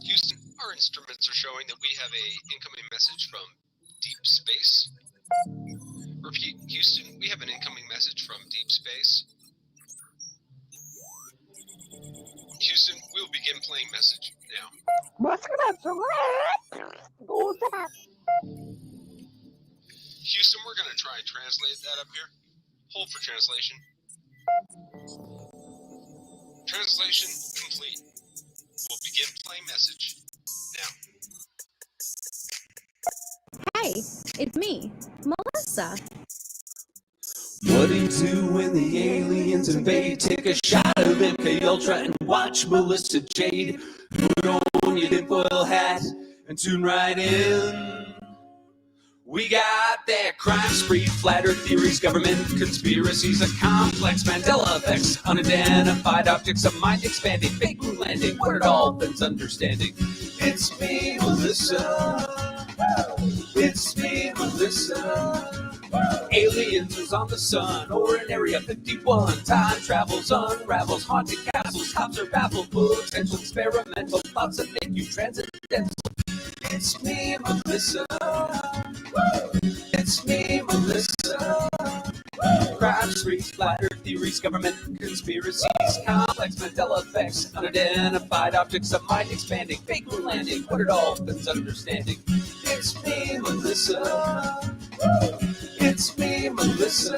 Houston, our instruments are showing that we have a incoming message from deep space. Repeat, Houston, we have an incoming message from deep space. Houston, we will begin playing message now. Houston, we're going to try and translate that up here. Hold for translation. Translation complete. We'll begin playing message now. Hi, it's me, Melissa. What do you do when the aliens invade? Take a shot of MK Ultra and watch Melissa Jade. Put on your tinfoil hat and tune right in. We got that crime spree, flat earth theories, government conspiracies, a complex Mandela effects, unidentified objects, a mind expanding, fake moon landing, what it all bends understanding. It's me, Melissa. It's me, Melissa. Aliens is on the sun or in Area 51. Time travels, unravels, haunted castles, cops are baffled, potential experimental thoughts that make you transcendental. It's me, Melissa. It's me, Melissa. Crime sprees, flat earth theories, government conspiracies, complex Mandela effects, unidentified objects, a mind expanding, fake moon landing, what it all bends understanding. It's me, Melissa. It's me, Melissa.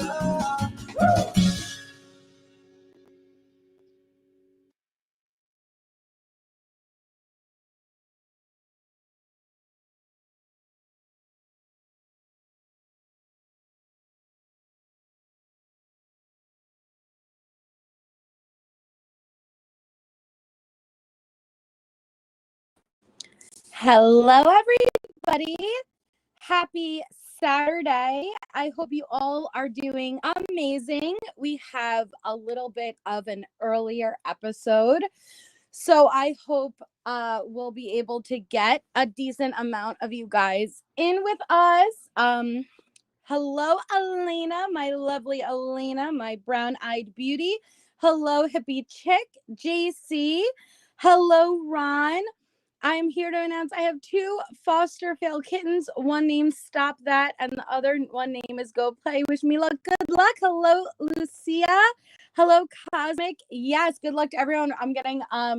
Hello, everybody. Happy Saturday. I hope you all are doing amazing. We have a little bit of an earlier episode, so I hope we'll be able to get a decent amount of you guys in with us. Hello, Elena, my lovely Elena, my brown-eyed beauty. Hello, hippie chick, JC. Hello, Ron. I am here to announce I have two foster fail kittens. One named Stop That, and the other one name is Go Play. Wish me luck. Good luck. Hello, Lucia. Hello, Cosmic. Yes, good luck to everyone. I'm getting a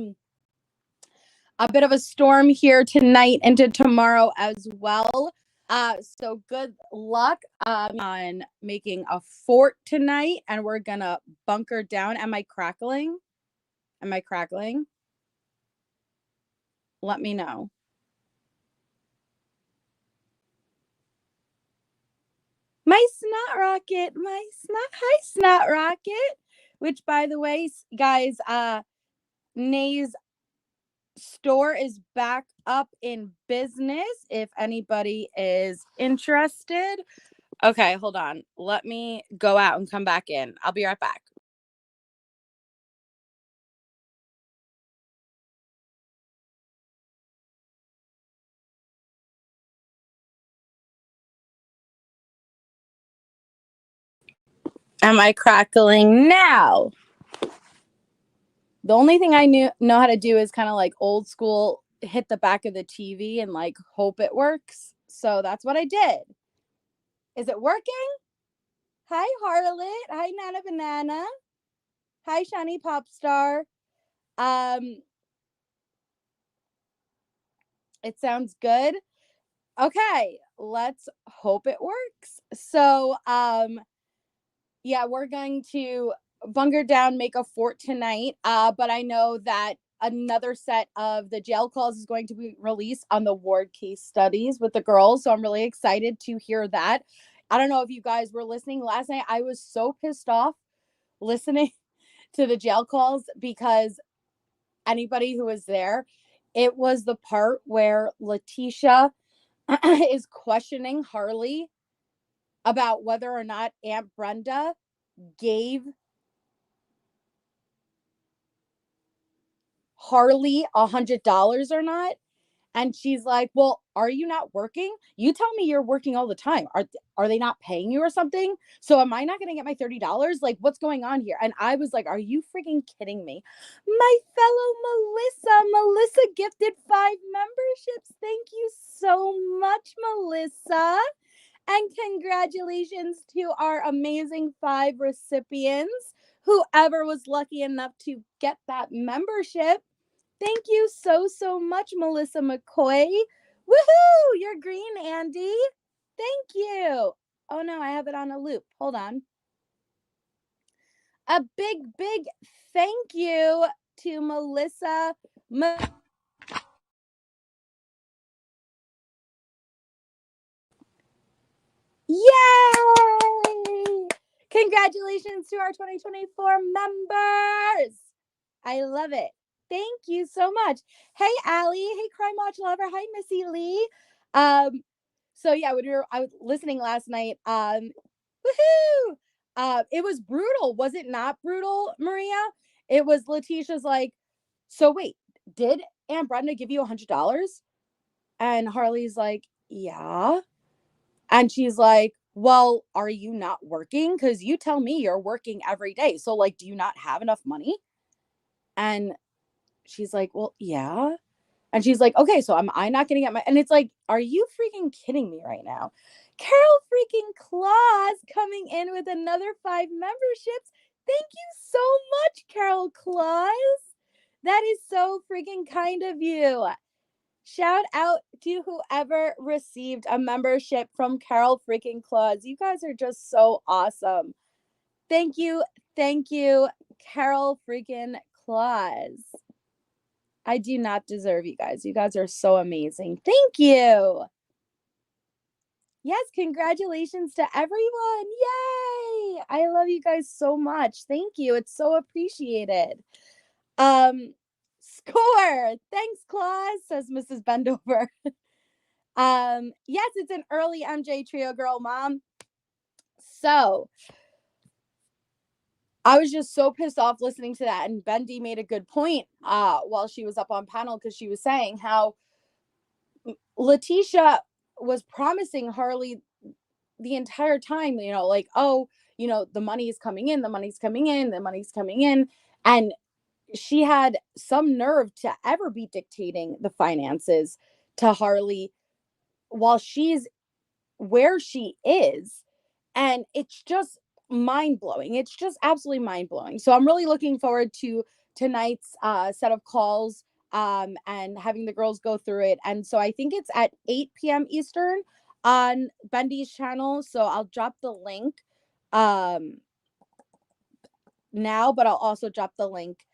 bit of a storm here tonight into tomorrow as well. So good luck on making a fort tonight, and we're gonna bunker down. Am I crackling? Am I crackling? Let me know. My snot rocket, hi snot rocket, which by the way, guys, Nay's store is back up in business if anybody is interested. Okay, hold on. Let me go out and come back in. I'll be right back. Am I crackling now? The only thing I know how to do is kind of like old school, hit the back of the TV and like hope it works. So that's what I did. Is it working? Hi, Harlot. Hi, Nana Banana. Hi, Shiny Popstar. It sounds good. Okay, let's hope it works. So, yeah, we're going to bunker down, make a fort tonight. But I know that another set of the jail calls is going to be released on the ward case studies with the girls. So I'm really excited to hear that. I don't know if you guys were listening last night. I was so pissed off listening to the jail calls because anybody who was there, it was the part where Letecia is questioning Harley about whether or not Aunt Brenda gave Harley $100 or not. And she's like, well, are you not working? You tell me you're working all the time. Are they not paying you or something? So am I not going to get my $30? Like, what's going on here? And I was like, are you freaking kidding me? My fellow Melissa gifted 5 memberships. Thank you so much, Melissa. And congratulations to our amazing 5 recipients. Whoever was lucky enough to get that membership. Thank you so much, Melissa McCoy. Woohoo! You're green, Andy. Thank you. Oh no, I have it on a loop. Hold on. A big thank you to Melissa. Yay! Congratulations to our 2024 members. I love it. Thank you so much. Hey, Allie. Hey, Crime Watch Lover. Hi, Missy Lee. So yeah, I was listening last night. Woohoo! It was brutal. Was it not brutal, Maria? It was Leticia's like, so wait, did Aunt Brenda give you $100? And Harley's like, yeah. And she's like, well, are you not working? Because you tell me you're working every day. So like, do you not have enough money? And she's like, well, yeah. And she's like, okay, so am I not going to get my, and it's like, are you freaking kidding me right now? Carol freaking Claus coming in with another 5 memberships. Thank you so much, Carol Claus. That is so freaking kind of you. Shout out to whoever received a membership from Carol freaking Claus. You guys are just so awesome. Thank you, Carol freaking Claus. I do not deserve you guys. You guys are so amazing. Thank you. Yes, congratulations to everyone. Yay! I love you guys so much. Thank you. It's so appreciated. Score. Thanks, Claus, says Mrs. Bendover. Yes, it's an early MJ Trio Girl, Mom. So I was just so pissed off listening to that. And Bendy made a good point while she was up on panel, because she was saying how Letecia was promising Harley the entire time, you know, like, oh, you know, the money is coming in, the money's coming in, the money's coming in. And she had some nerve to ever be dictating the finances to Harley while she's where she is. And it's just mind-blowing. It's just absolutely mind-blowing. So I'm really looking forward to tonight's set of calls and having the girls go through it. And so I think it's at 8 p.m. Eastern on Bendy's channel. So I'll drop the link now, but I'll also drop the link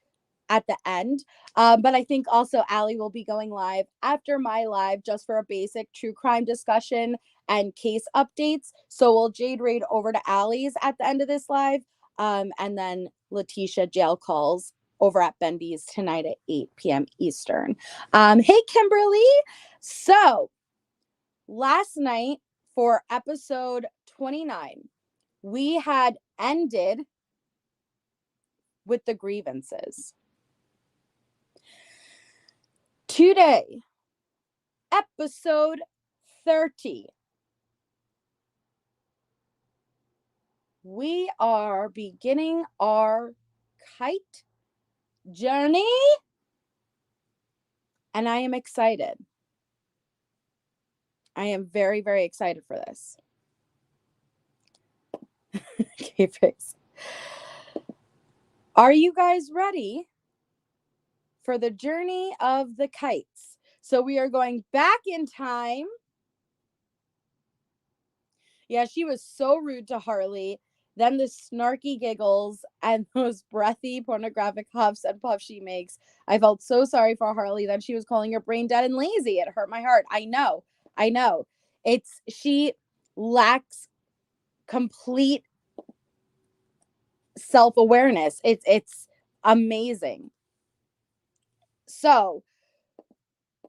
at the end. But I think also Allie will be going live after my live just for a basic true crime discussion and case updates. So we'll Jade raid over to Allie's at the end of this live. And then Letecia jail calls over at Bendy's tonight at 8 p.m. Eastern. Hey, Kimberly. So last night for episode 29, we had ended with the grievances. Today, episode 30, we are beginning our kite journey, and I am excited. I am very, very excited for this. Okay, fix. Are you guys ready for the journey of the kites? So we are going back in time. Yeah, she was so rude to Harley. Then the snarky giggles and those breathy pornographic huffs and puffs she makes. I felt so sorry for Harley. Then she was calling her brain dead and lazy. It hurt my heart. I know. She lacks complete self-awareness. It's amazing. So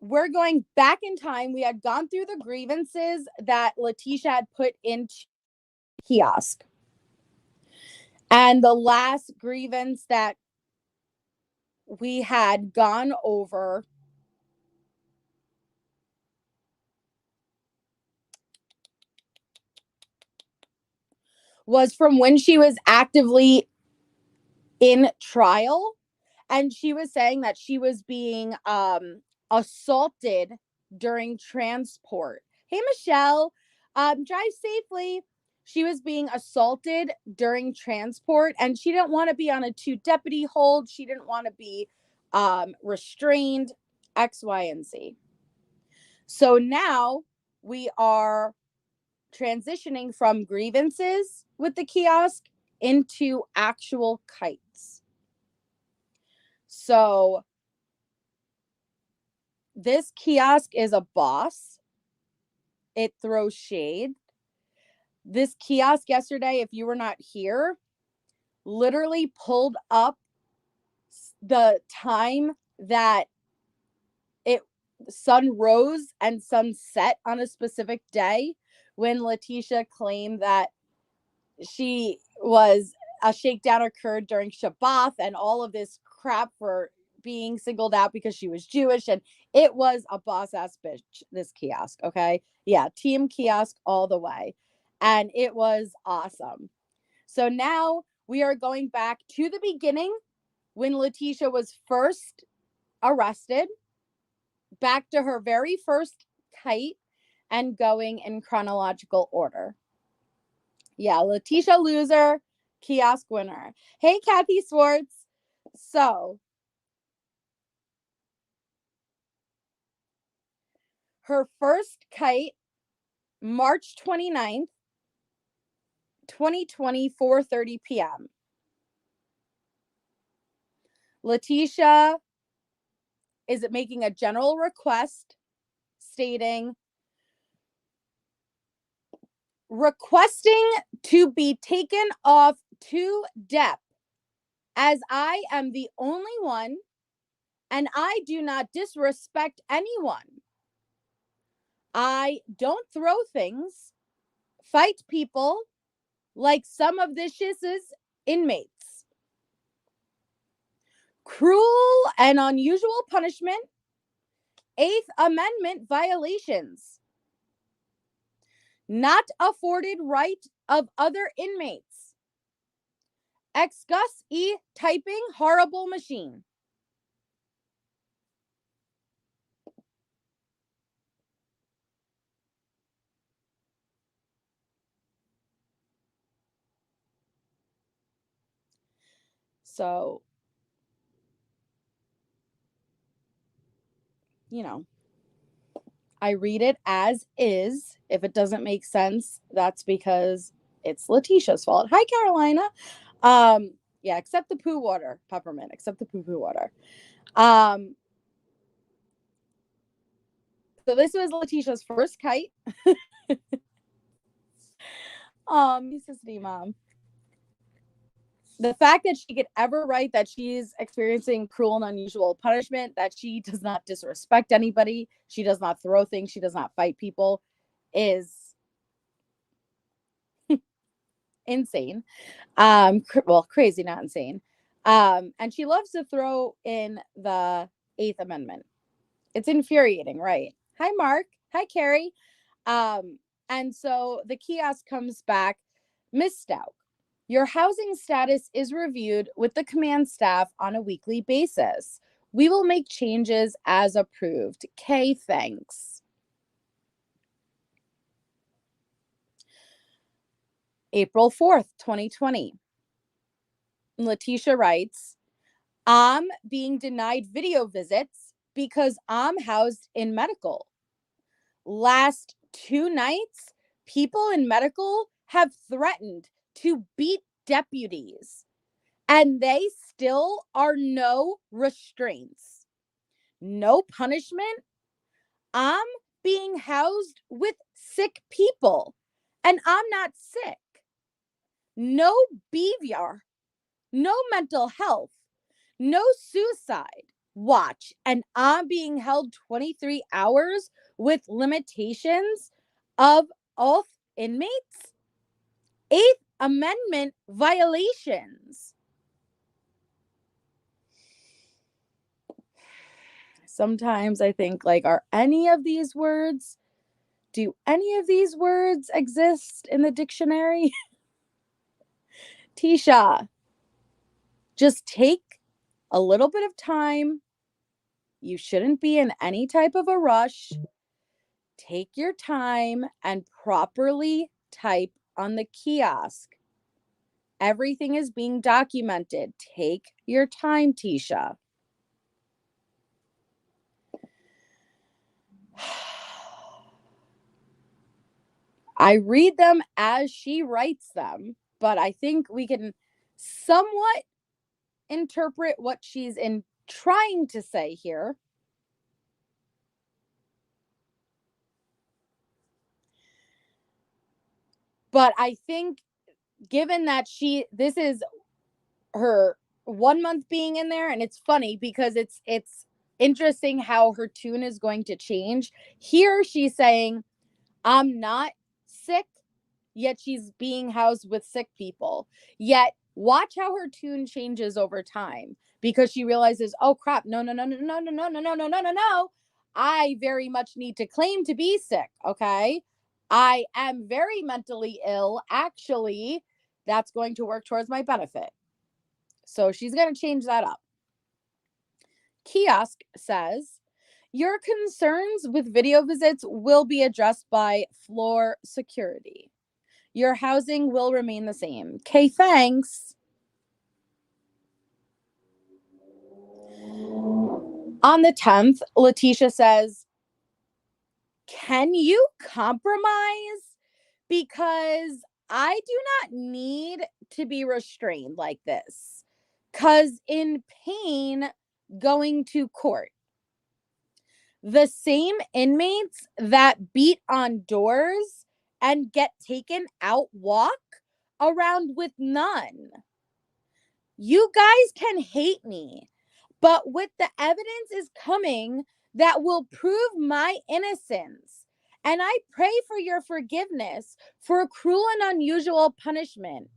we're going back in time. We had gone through the grievances that Letecia had put into kiosk. And the last grievance that we had gone over was from when she was actively in trial. And she was saying that she was being assaulted during transport. Hey, Michelle, drive safely. She was being assaulted during transport, and she didn't want to be on a 2-deputy hold. She didn't want to be restrained, X, Y, and Z. So now we are transitioning from grievances with the kiosk into actual kites. So this kiosk is a boss. It throws shade. This kiosk yesterday, if you were not here, literally pulled up the time that it sun rose and sun set on a specific day, when Letecia claimed that she was a shakedown occurred during Shabbat and all of this crap for being singled out because she was Jewish. And it was a boss ass bitch, this kiosk. Okay. Yeah. Team kiosk all the way. And it was awesome. So now we are going back to the beginning when Letecia was first arrested, back to her very first kite, and going in chronological order. Yeah, Letecia loser, kiosk winner. Hey, Kathy Swartz. So, her first kite, March 29th, 2020, 4:30 p.m. Letecia is making a general request stating, requesting to be taken off to DEP, as I am the only one and I do not disrespect anyone. I don't throw things, fight people like some of the shiz's inmates. Cruel and unusual punishment, 8th Amendment violations, not afforded right of other inmates, excuse typing horrible machine. So, I read it as is. If it doesn't make sense, that's because it's Letecia's fault. Hi, Carolina. Yeah, except the poo water, Peppermint, except the poo water. So this was Letecia's first kite. Mississippi mom. The fact that she could ever write that she's experiencing cruel and unusual punishment, that she does not disrespect anybody, she does not throw things, she does not fight people, is insane. Well, crazy, not insane. And she loves to throw in the 8th Amendment. It's infuriating, right? Hi, Mark. Hi, Carrie. And so the kiosk comes back. Miss Stauch, your housing status is reviewed with the command staff on a weekly basis. We will make changes as approved. Kay, thanks. April 4th, 2020. Letecia writes, I'm being denied video visits because I'm housed in medical. Last 2 nights, people in medical have threatened to beat deputies, and they still are no restraints, no punishment. I'm being housed with sick people, and I'm not sick. No behavior, no mental health, no suicide watch, and I'm being held 23 hours with limitations of oath inmates. 8th Amendment violations. Sometimes I think, like, do any of these words exist in the dictionary? Tisha, just take a little bit of time. You shouldn't be in any type of a rush. Take your time and properly type on the kiosk. Everything is being documented. Take your time, Tisha. I read them as she writes them, but I think we can somewhat interpret what she's trying to say here. But I think given that this is her 1 month being in there, and it's funny because it's interesting how her tune is going to change. Here she's saying, I'm not sick, yet she's being housed with sick people. Yet watch how her tune changes over time because she realizes, oh crap, no. I very much need to claim to be sick, okay? I am very mentally ill. Actually, that's going to work towards my benefit. So she's going to change that up. Kiosk says, your concerns with video visits will be addressed by floor security. Your housing will remain the same. Okay, thanks. On the 10th, Letecia says, can you compromise? Because I do not need to be restrained like this. Because in pain going to court. The same inmates that beat on doors and get taken out walk around with none. You guys can hate me, but with the evidence is coming that will prove my innocence. And I pray for your forgiveness for cruel and unusual punishment.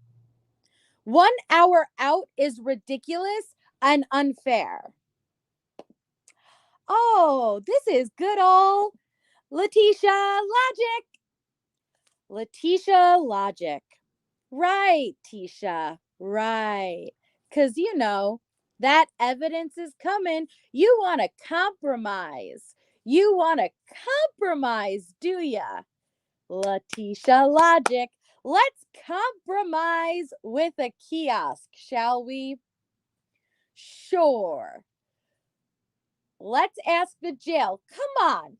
1 hour out is ridiculous and unfair. Oh, this is good old Letecia logic. Letecia logic. Right, Tisha. Right. Because, that evidence is coming. You want to compromise. You want to compromise, do ya? Letecia logic. Let's compromise with a kiosk, shall we? Sure. Let's ask the jail. Come on.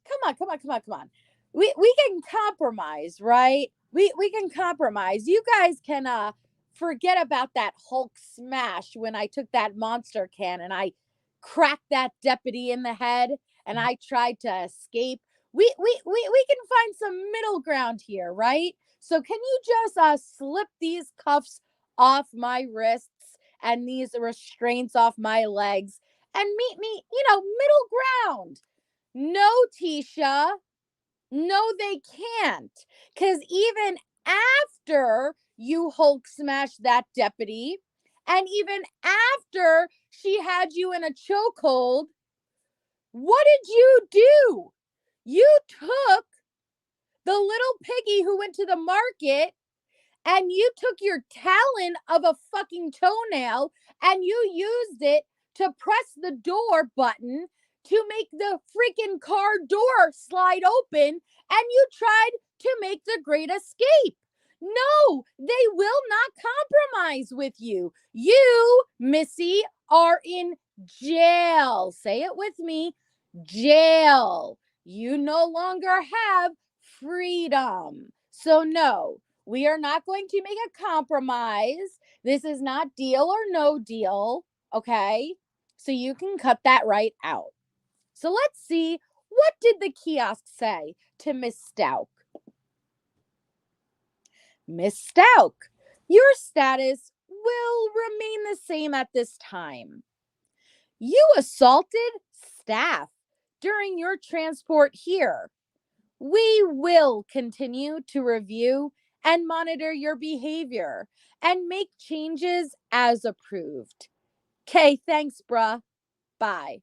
We can compromise, right? We can compromise. You guys can forget about that Hulk smash when I took that monster can and I cracked that deputy in the head and I tried to escape. We can find some middle ground here, right? So can you just slip these cuffs off my wrists and these restraints off my legs and meet me, middle ground? No, Tisha. No, they can't. Because even after you Hulk smashed that deputy, and even after she had you in a chokehold, what did you do? You took the little piggy who went to the market and you took your talon of a fucking toenail and you used it to press the door button to make the freaking car door slide open, and you tried to make the great escape. No, they will not compromise with you. You, Missy, are in jail. Say it with me. Jail. You no longer have freedom. So no, we are not going to make a compromise. This is not deal or no deal, okay? So you can cut that right out. So let's see, what did the kiosk say to Miss Stauch? Miss Stauch, your status will remain the same at this time. You assaulted staff during your transport here. We will continue to review and monitor your behavior and make changes as approved. Okay, thanks, bruh. Bye.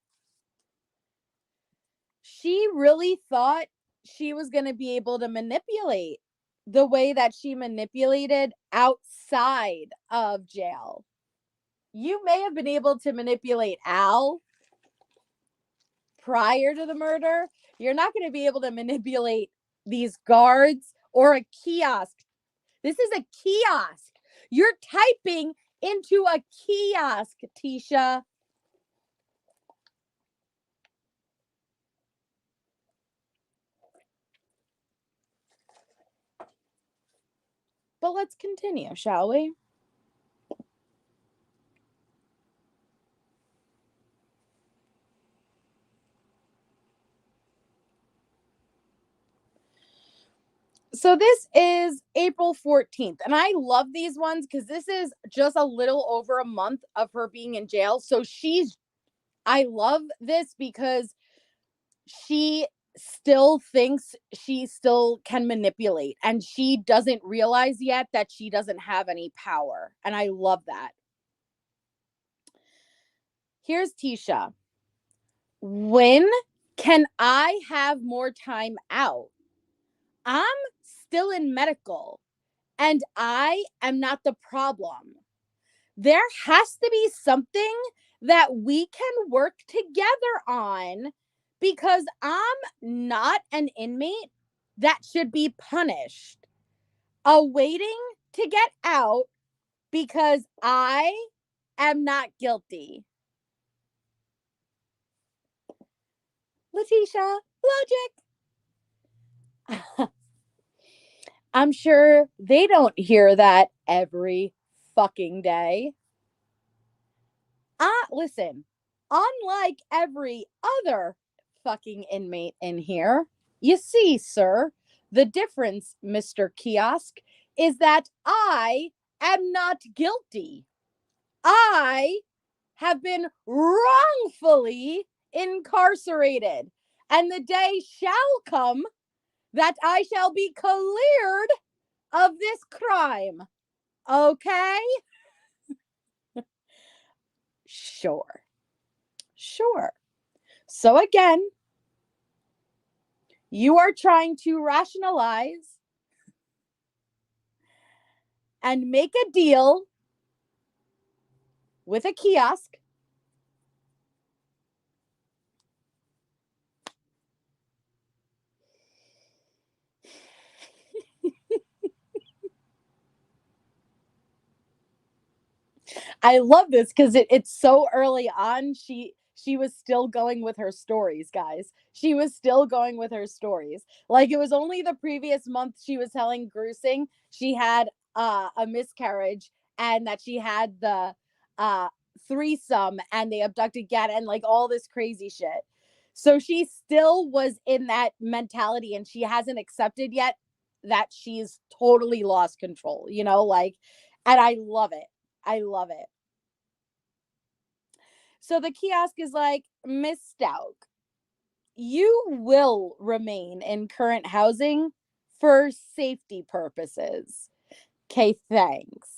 She really thought she was going to be able to manipulate the way that she manipulated outside of jail. You may have been able to manipulate Al prior to the murder. You're not going to be able to manipulate these guards or a kiosk. This is a kiosk. You're typing into a kiosk, Tisha. But let's continue, shall we? So this is April 14th, and I love these ones because this is just a little over a month of her being in jail. So I love this because she still thinks she still can manipulate, and she doesn't realize yet that she doesn't have any power. And I love that. Here's Tisha. When can I have more time out? I'm still in medical, and I am not the problem. There has to be something that we can work together on, because I'm not an inmate that should be punished, awaiting to get out because I am not guilty. Letecia, logic. I'm sure they don't hear that every fucking day. Listen, unlike every other fucking inmate in here, you see, sir, the difference, Mr. Kiosk, is that I am not guilty. I have been wrongfully incarcerated, and the day shall come that I shall be cleared of this crime. Okay? Sure. So again, you are trying to rationalize and make a deal with a kiosk I love this because it's so early on. She was still going with her stories, guys. She was still going with her stories. Like, it was only the previous month she was telling Gruesing she had a miscarriage, and that she had the threesome, and they abducted Gad, and like all this crazy shit. So she still was in that mentality, and she hasn't accepted yet that she's totally lost control, like, and I love it. I love it. So the kiosk is like, Miss Stauch, you will remain in current housing for safety purposes. Okay, thanks.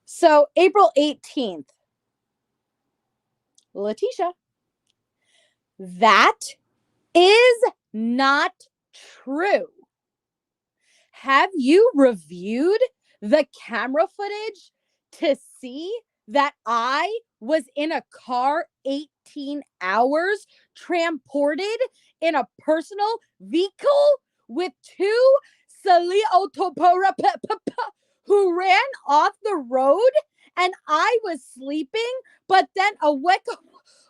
So April 18th, Letecia, that is not true. Have you reviewed the camera footage to see that I was in a car 18 hours, transported in a personal vehicle with two Sali Otopora who ran off the road, and I was sleeping, but then awake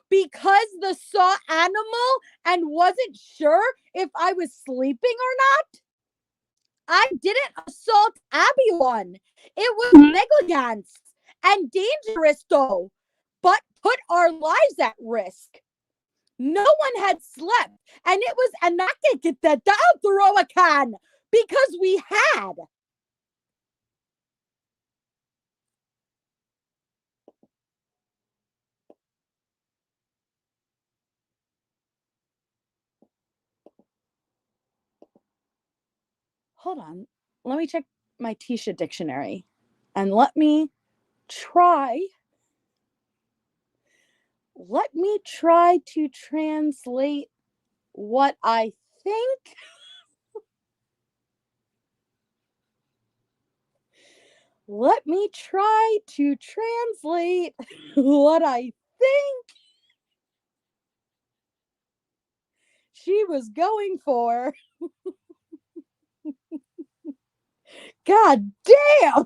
because the saw animal and wasn't sure if I was sleeping or not? I didn't assault Abby. It was negligence and dangerous, though, but put our lives at risk. No one had slept, and it was a nakikita can because we had. Hold on. Let me check my Tisha dictionary, and let me try Let me try to translate what I think. Let me try to translate what I think she was going for. God damn!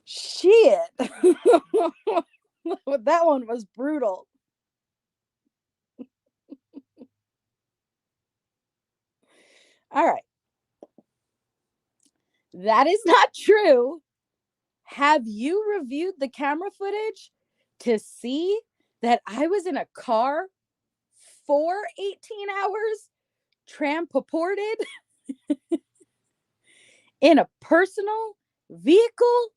Shit. That one was brutal. All right. That is not true. Have you reviewed the camera footage to see that I was in a car for 18 hours, transported in a personal vehicle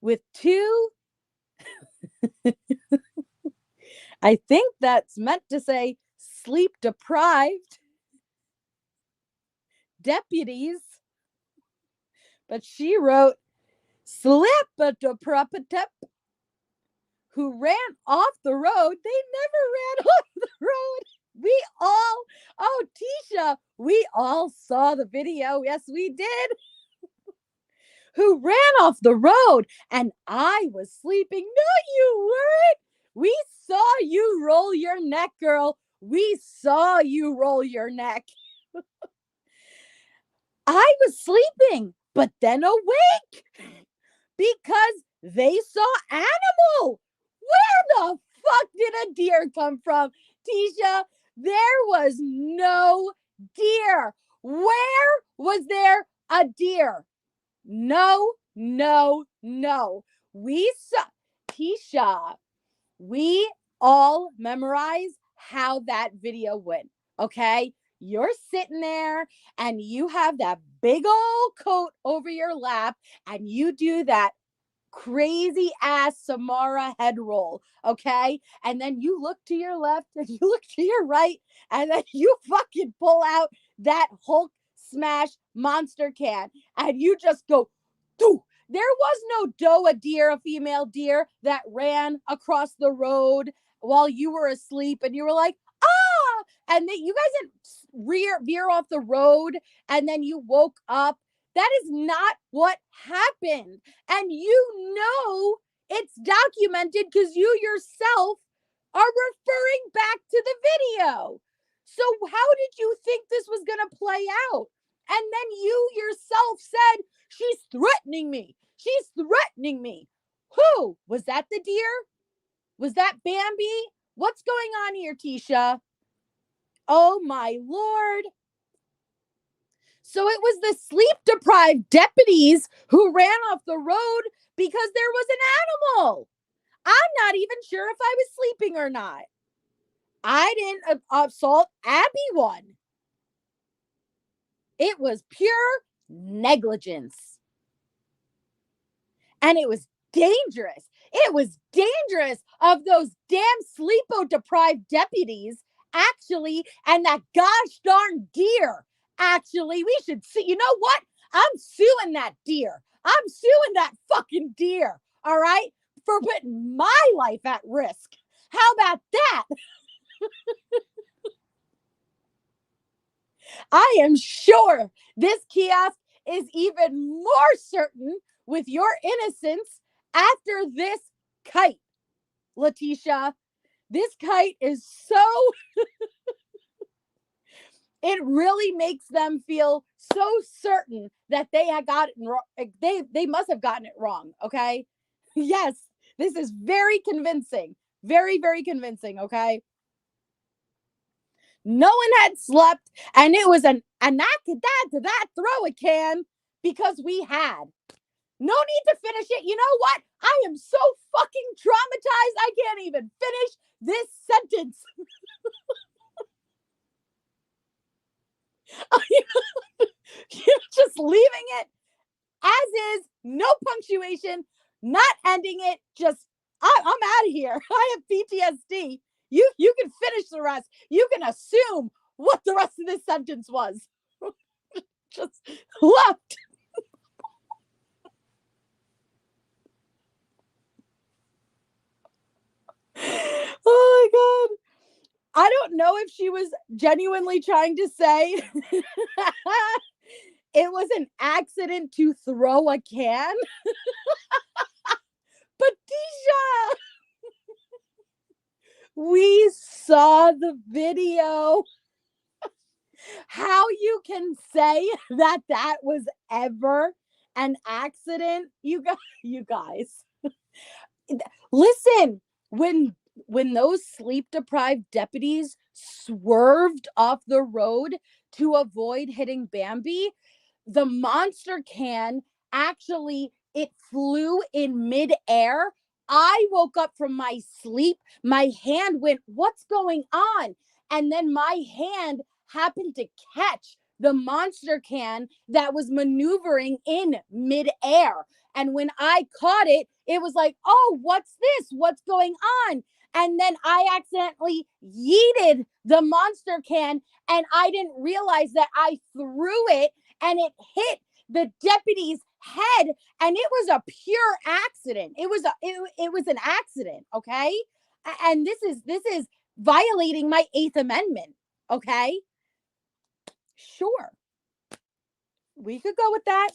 with two? I think that's meant to say sleep deprived deputies, but she wrote slip deprived who ran off the road. They never ran off the road. Tisha, we all saw the video. Yes, we did. Who ran off the road, and I was sleeping. No, you weren't. We saw you roll your neck, girl. We saw you roll your neck. I was sleeping, but then awake because they saw animal. Where the fuck did a deer come from, Tisha? There was no deer. Where was there a deer? No. We saw, Tisha, we all memorize how that video went, okay? You're sitting there and you have that big old coat over your lap and you do that crazy ass Samara head roll, okay? And then you look to your left and you look to your right and then you fucking pull out that Hulk smash monster can and you just go, doo. There was no doe, a deer, a female deer that ran across the road while you were asleep and you were like, ah, and then you guys didn't veer off the road and then you woke up. That is not what happened. And you know it's documented because you yourself are referring back to the video. So how did you think this was going to play out? And then you yourself said, she's threatening me. She's threatening me. Who? Was that the deer? Was that Bambi? What's going on here, Tisha? Oh my Lord. So it was the sleep-deprived deputies who ran off the road because there was an animal. I'm not even sure if I was sleeping or not. I didn't assault Abby one. It was pure negligence. And it was dangerous. It was dangerous of those damn sleepo-deprived deputies, actually, and that gosh darn deer. Actually, we should see. You know what? I'm suing that deer. I'm suing that fucking deer. All right? For putting my life at risk. How about that? I am sure this kiosk is even more certain with your innocence after this kite, Letecia. This kite is so it really makes them feel so certain that they had gotten wrong. They must have gotten it wrong. Okay. Yes, this is very convincing. Very, very convincing. Okay. No one had slept, and it was a knock to that throw a can because we had. No need to finish it. You know what? I am so fucking traumatized. I can't even finish this sentence. You're just leaving it as is, no punctuation, not ending it. Just, I'm out of here. I have PTSD. You can finish the rest. You can assume what the rest of this sentence was. Just left. don't know if she was genuinely trying to say it was an accident to throw a can. But Tisha, we saw the video. How you can say that that was ever an accident? You guys. Listen, when those sleep deprived deputies swerved off the road to avoid hitting Bambi, the monster can actually, it flew in midair. I woke up from my sleep. My hand went, what's going on? And then my hand happened to catch the monster can that was maneuvering in midair. And when I caught it, it was like, oh, what's this? What's going on? And then I accidentally yeeted the monster can, and I didn't realize that I threw it, and it hit the deputy's head, and it was a pure accident. It was an accident, okay? And this is violating my 8th Amendment, okay? Sure. We could go with that.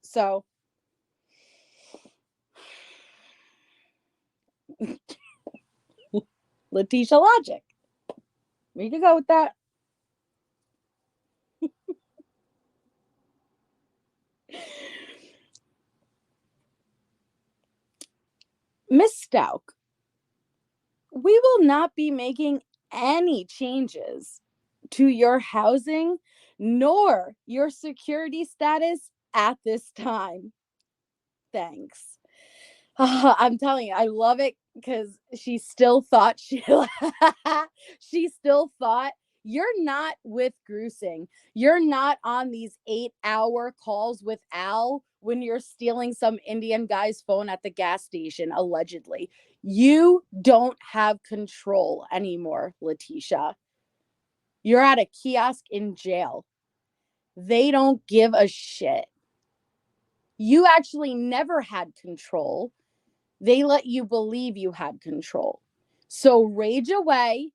So Letecia logic. We could go with that. Miss Stauch, we will not be making any changes to your housing nor your security status at this time. Thanks. I'm telling you, I love it because she still thought she still thought you're not with Gruesing. You're not on these 8-hour calls with Al when you're stealing some Indian guy's phone at the gas station, allegedly. You don't have control anymore, Letecia. You're at a kiosk in jail. They don't give a shit. You actually never had control. They let you believe you had control. So rage away.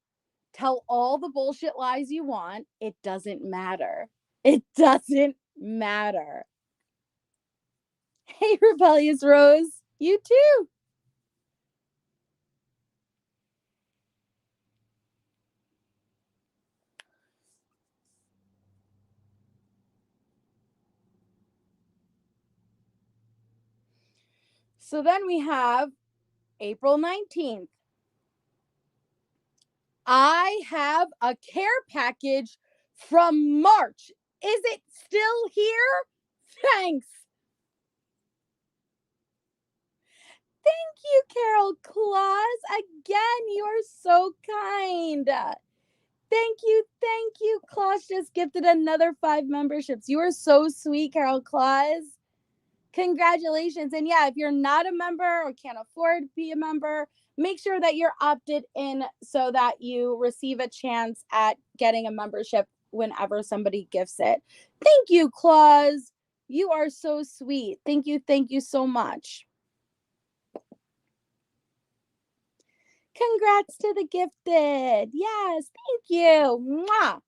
Tell all the bullshit lies you want. It doesn't matter. It doesn't matter. Hey, Rebellious Rose. You too. So then we have April 19th. I have a care package from March. Is it still here? Thanks. Thank you, Carol Claus. Again, you are so kind. Thank you. Claus just gifted another 5 memberships. You are so sweet, Carol Claus. Congratulations. And yeah, if you're not a member or can't afford to be a member, make sure that you're opted in so that you receive a chance at getting a membership whenever somebody gifts it. Thank you, Claus. You are so sweet. Thank you so much. Congrats to the gifted. Yes, thank you. Mwah.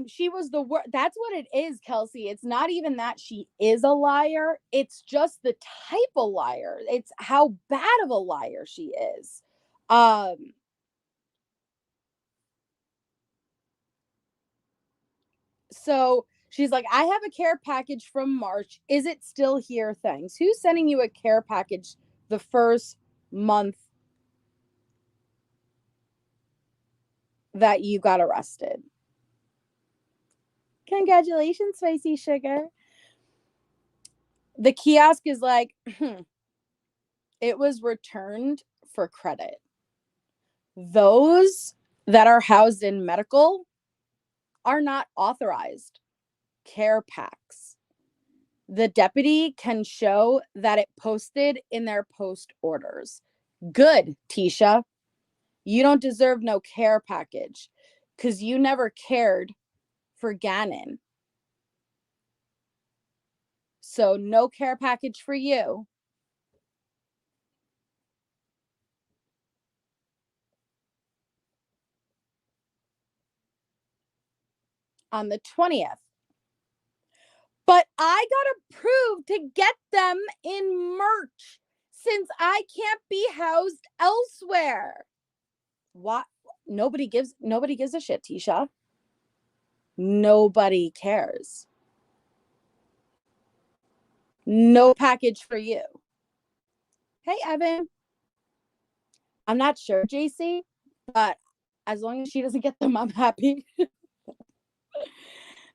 She was the worst. That's what it is, Kelsey. It's not even that she is a liar. It's just the type of liar. It's how bad of a liar she is. So she's like, I have a care package from March. Is it still here? Thanks. Who's sending you a care package the first month that you got arrested? Congratulations, Spicy Sugar. The kiosk is like, it was returned for credit. Those that are housed in medical are not authorized care packs. The deputy can show that it posted in their post orders. Good, Tisha. You don't deserve no care package because you never cared for Gannon. So no care package for you. on the 20th. But I got approved to get them in merch since I can't be housed elsewhere. What? Nobody gives a shit, Tisha. Nobody cares. No package for you. Hey, Evan. I'm not sure, JC, but as long as she doesn't get them, I'm happy.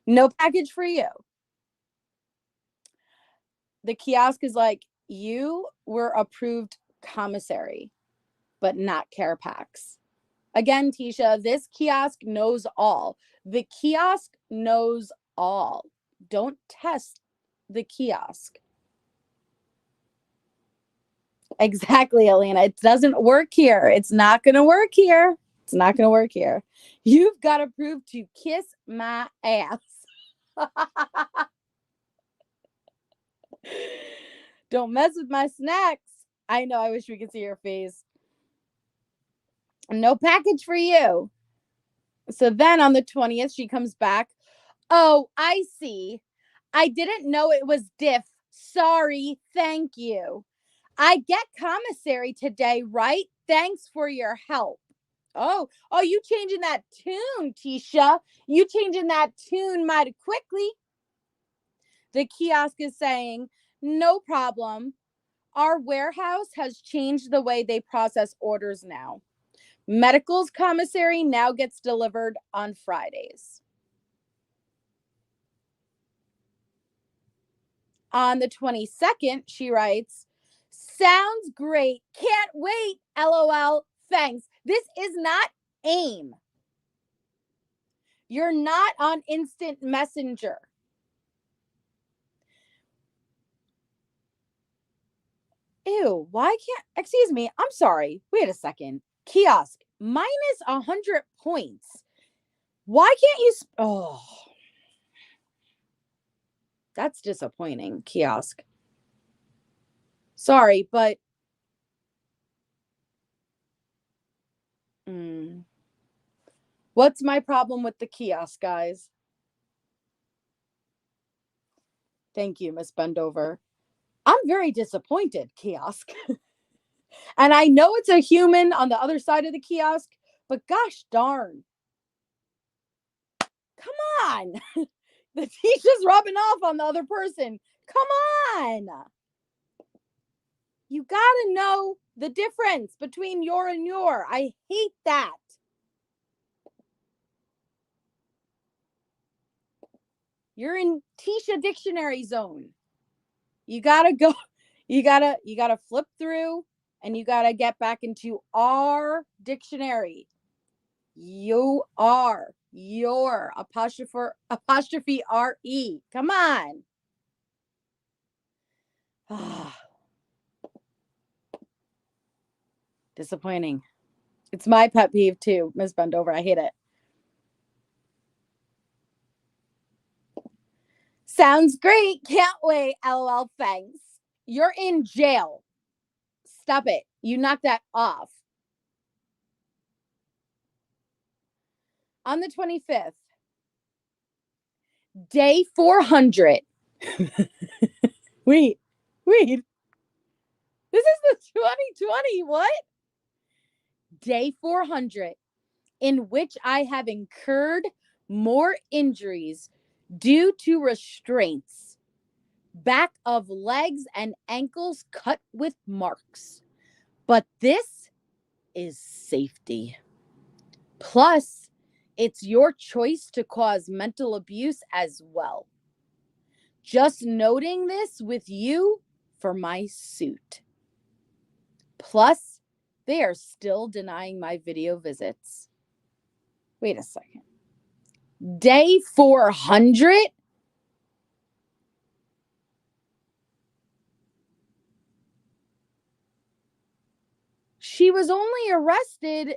No package for you. The kiosk is like, you were approved commissary, but not care packs. Again, Tisha, this kiosk knows all. The kiosk knows all. Don't test the kiosk. Exactly, Elena. It doesn't work here. It's not going to work here. It's not going to work here. You've got to prove to kiss my ass. Don't mess with my snacks. I know. I wish we could see your face. No package for you. So then on the 20th, she comes back. Oh, I see. I didn't know it was diff. Sorry. Thank you. I get commissary today, right? Thanks for your help. Oh, you changing that tune, Tisha. You changing that tune mighty quickly. The kiosk is saying, no problem. Our warehouse has changed the way they process orders now. Medical's commissary now gets delivered on Fridays. On the 22nd, she writes, sounds great. Can't wait. LOL. Thanks. This is not AIM. You're not on instant messenger. Ew, why can't, excuse me, I'm sorry. Wait a second. Kiosk, minus 100 points. Why can't you, oh, that's disappointing, kiosk. Sorry, but what's my problem with the kiosk, guys? Thank you, Miss Bendover. I'm very disappointed, kiosk. And I know it's a human on the other side of the kiosk, but gosh darn. Come on. The teacher's rubbing off on the other person. Come on. You gotta know the difference between your and your. I hate that. You're in Tisha dictionary zone. You gotta go, you gotta flip through and you gotta get back into our dictionary. You are your apostrophe R-E. Come on. Disappointing. It's my pet peeve too, Ms. Bendover. I hate it. Sounds great. Can't wait. LOL. Thanks. You're in jail. Stop it. You knocked that off. On the 25th, day 400. Wait. This is the 2020. What? Day 400, in which I have incurred more injuries due to restraints. Back of legs and ankles cut with marks. But this is safety. Plus, it's your choice to cause mental abuse as well. Just noting this with you for my suit. Plus, they are still denying my video visits. Wait a second. Day 400? She was only arrested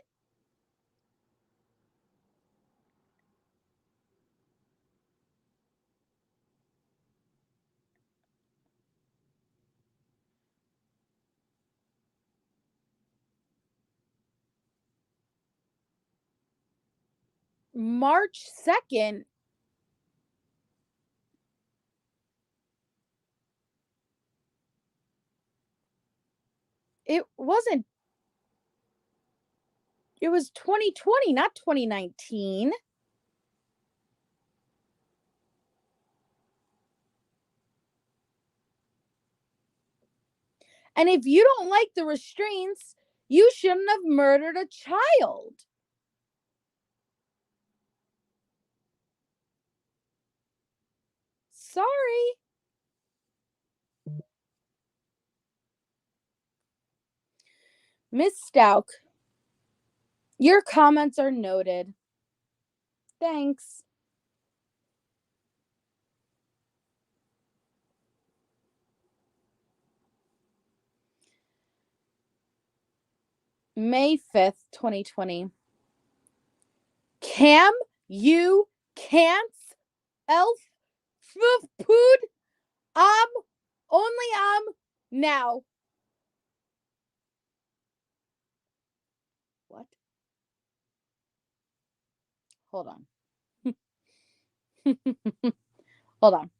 March 2nd. It wasn't. It was 2020, not 2019. And if you don't like the restraints, you shouldn't have murdered a child. Sorry. Miss Stauch, your comments are noted. Thanks. May 5th, 2020. Cam, you can't elf food only now. What? Hold on. Hold on.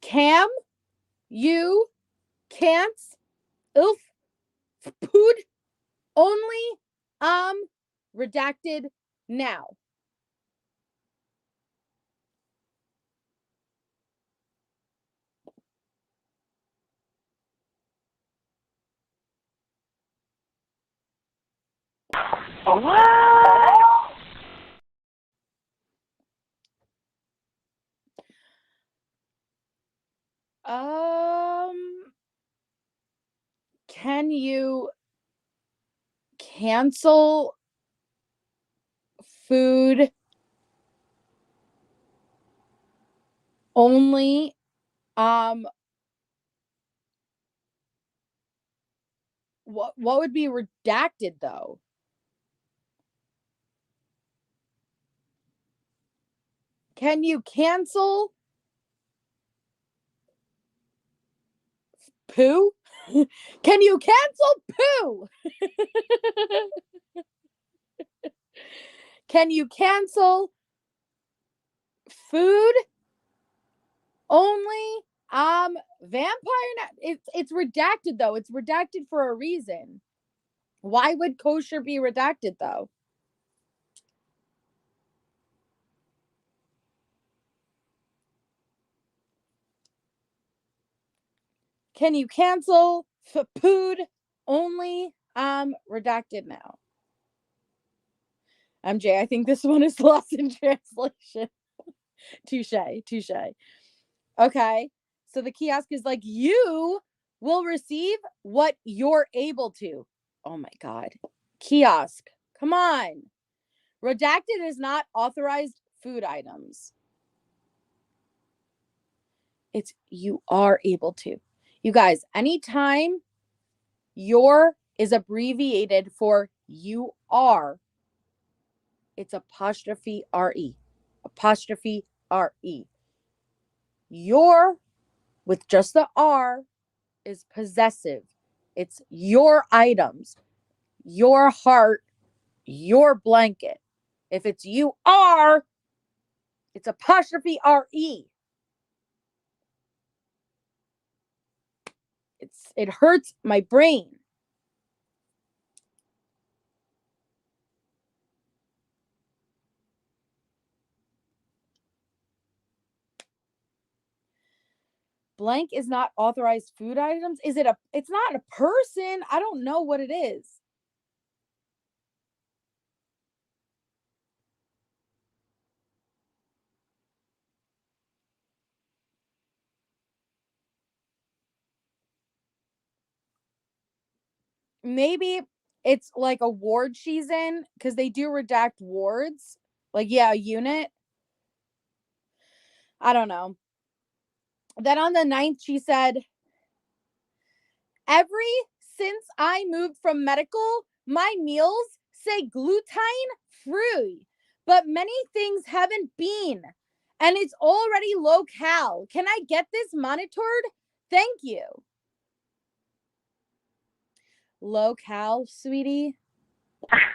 Cam, you can't elf food only redacted now. What? Can you cancel food only what would be redacted though? Can you cancel poo? Can you cancel poo? Can you cancel food only vampire? It's redacted though. It's redacted for a reason. Why would kosher be redacted though? Can you cancel food only redacted now? MJ, I think this one is lost in translation. Touche. Okay. So the kiosk is like, you will receive what you're able to. Oh my God. Kiosk. Come on. Redacted is not authorized food items. It's you are able to. You guys, anytime your is abbreviated for you are, it's apostrophe R-E. Apostrophe R-E. Your with just the R is possessive. It's your items, your heart, your blanket. If it's you are, it's apostrophe R-E. It hurts my brain. Blank is not authorized food items. Is it it's not a person. I don't know what it is. Maybe it's like a ward she's in because they do redact wards. Like, yeah, a unit. I don't know. Then on the 9th, she said, since I moved from medical, my meals say gluten free, but many things haven't been, and it's already low cal. Can I get this monitored? Thank you. Low cal, sweetie.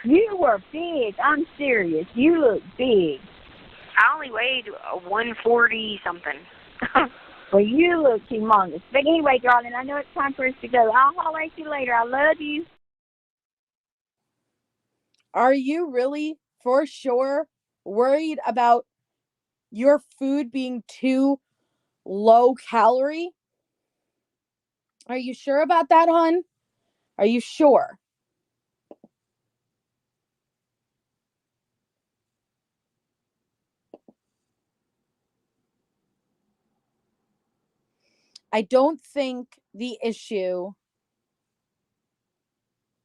You were big. I'm serious. You look big. I only weighed 140 something. Well, you look humongous. But anyway, darling, I know it's time for us to go. I'll holler at you later. I love you. Are you really for sure worried about your food being too low calorie? Are you sure about that, hon? Are you sure? I don't think the issue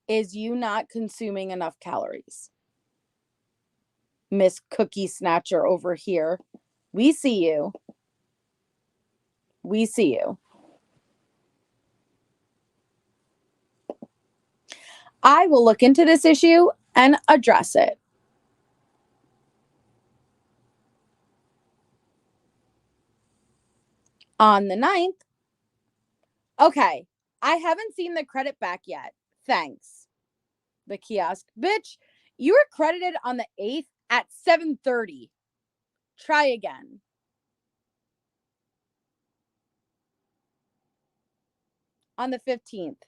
is you not consuming enough calories. Miss Cookie Snatcher over here. We see you. We see you. I will look into this issue and address it. On the 9th. Okay, I haven't seen the credit back yet. Thanks. The kiosk. Bitch, you were credited on the 8th at 7:30. Try again. On the 15th.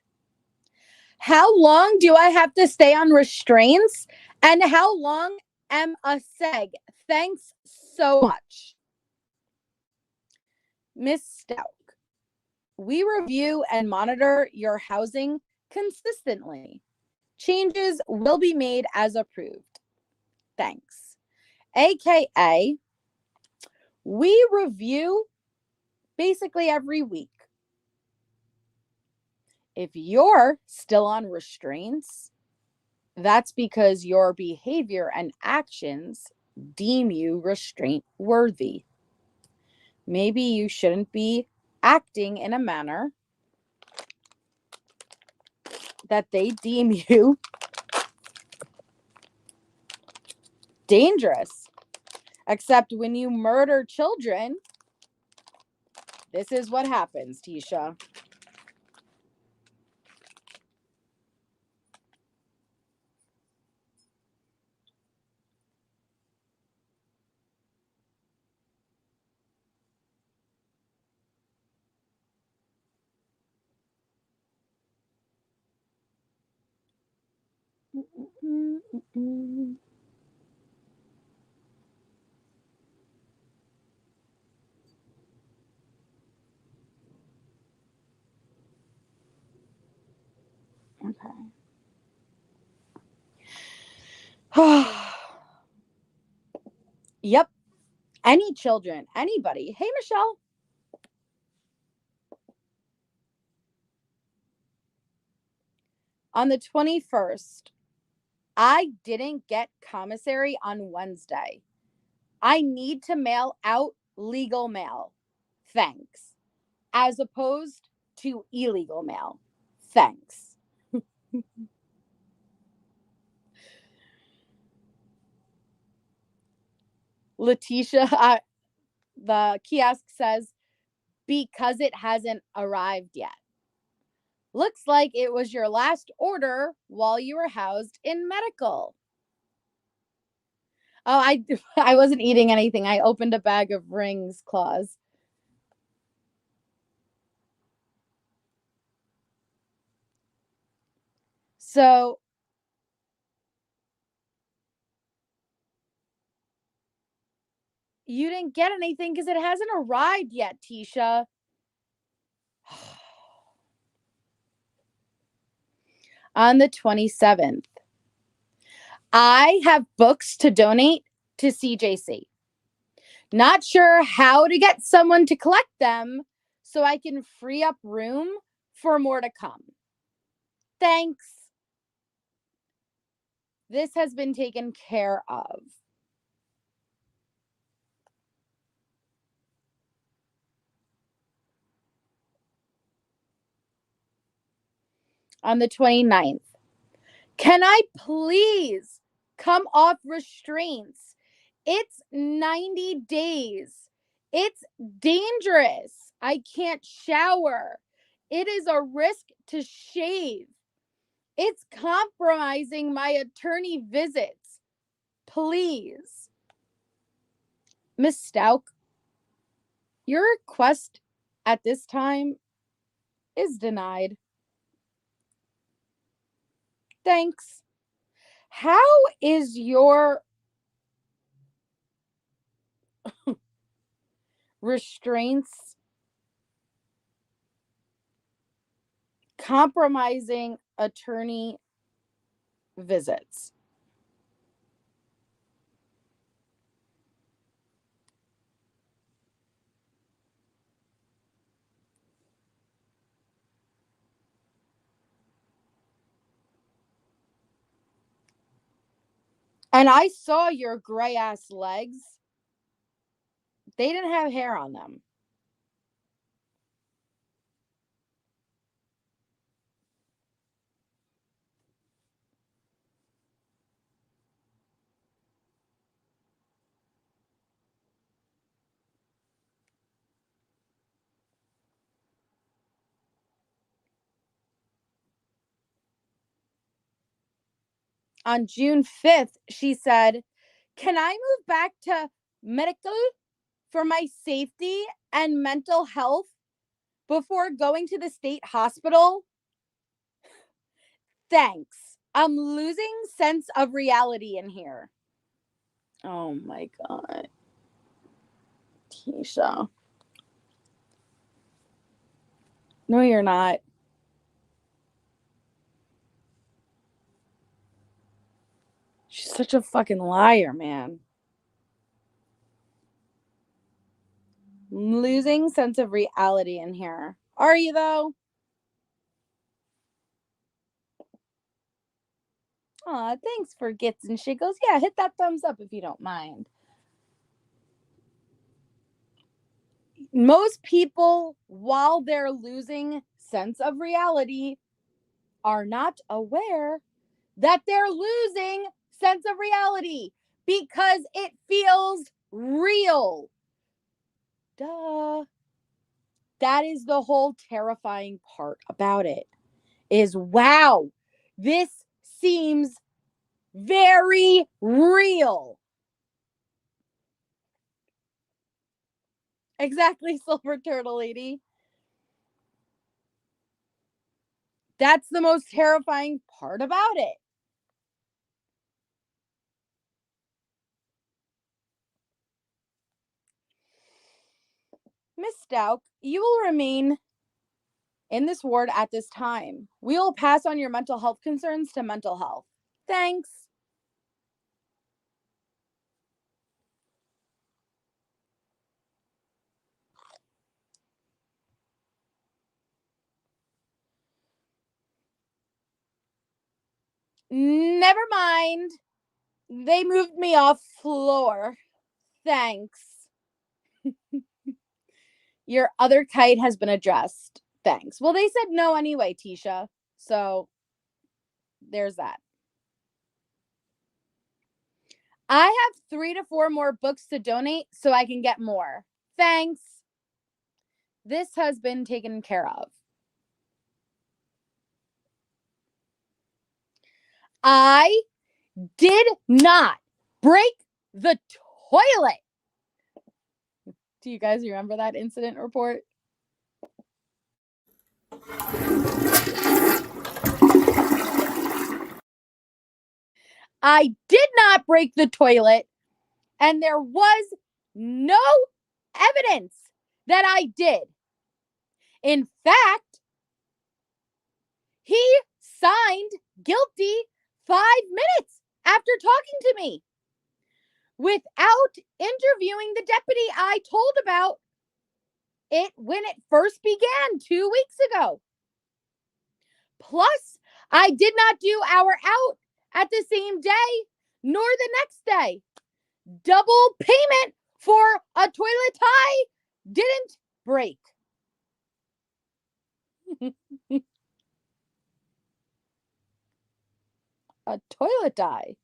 How long do I have to stay on restraints? And how long am a seg? Thanks so much. Miss Stauch, we review and monitor your housing consistently. Changes will be made as approved. Thanks. AKA, we review basically every week. If you're still on restraints, that's because your behavior and actions deem you restraint worthy. Maybe you shouldn't be acting in a manner that they deem you dangerous. Except when you murder children, this is what happens, Tisha. Okay. Yep. Any children, anybody. Hey, Michelle. On the 21st, I didn't get commissary on Wednesday. I need to mail out legal mail. Thanks. As opposed to illegal mail. Thanks. Letecia, the kiosk says, because it hasn't arrived yet. Looks like it was your last order while you were housed in medical. Oh, I wasn't eating anything. I opened a bag of rings, Claus. So you didn't get anything because it hasn't arrived yet, Tisha. On the 27th, I have books to donate to CJC. Not sure how to get someone to collect them so I can free up room for more to come. Thanks. This has been taken care of. On the 29th, can I please come off restraints? It's 90 days. It's dangerous. I can't shower. It is a risk to shave. It's compromising my attorney visits. Please. Miss Stauch, your request at this time is denied. Thanks. How is your restraints compromising attorney visits? And I saw your gray ass legs. They didn't have hair on them. On June 5th, she said, "Can I move back to medical for my safety and mental health before going to the state hospital? Thanks. I'm losing sense of reality in here." Oh my God. Keisha. No, you're not. She's such a fucking liar, man. I'm losing sense of reality in here. Are you, though? Aw, thanks for gits and shiggles. Yeah, hit that thumbs up if you don't mind. Most people, while they're losing sense of reality, are not aware that they're losing sense of reality because it feels real. Duh. That is the whole terrifying part about it. Is wow, this seems very real. Exactly, Silver Turtle Lady. That's the most terrifying part about it. Miss Stauch, you will remain in this ward at this time. We will pass on your mental health concerns to mental health. Thanks. Never mind. They moved me off floor. Thanks. Your other kite has been addressed. Thanks. Well, they said no anyway, Tisha. So there's that. I have 3 to 4 more books to donate so I can get more. Thanks. This has been taken care of. I did not break the toilet. Do you guys remember that incident report? I did not break the toilet, and there was no evidence that I did. In fact, he signed guilty 5 minutes after talking to me without interviewing the deputy I told about it when it first began 2 weeks ago. Plus, I did not do our out at the same day nor the next day. Double payment for a toilet tie didn't break. A toilet tie.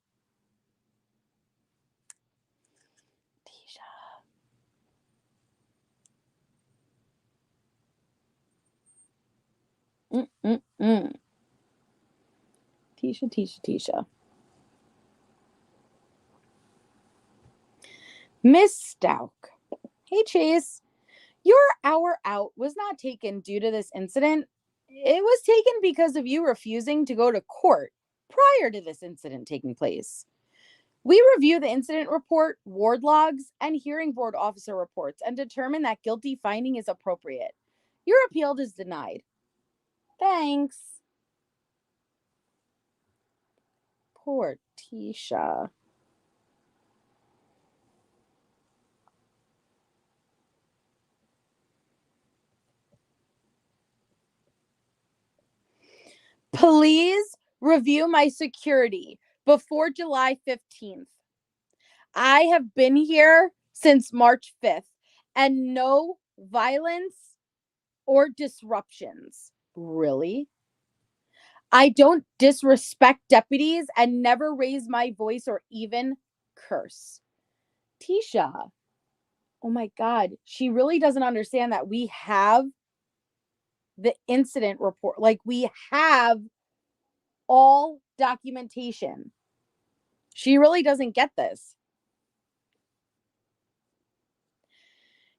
Tisha. Miss Stauch. Hey, Chase. Your hour out was not taken due to this incident. It was taken because of you refusing to go to court prior to this incident taking place. We review the incident report, ward logs, and hearing board officer reports and determine that guilty finding is appropriate. Your appeal is denied. Thanks. Poor Tisha. Please review my security before July 15th. I have been here since March 5th and no violence or disruptions. Really? I don't disrespect deputies and never raise my voice or even curse. Tisha, oh my God, she really doesn't understand that we have the incident report. Like, we have all documentation. She really doesn't get this.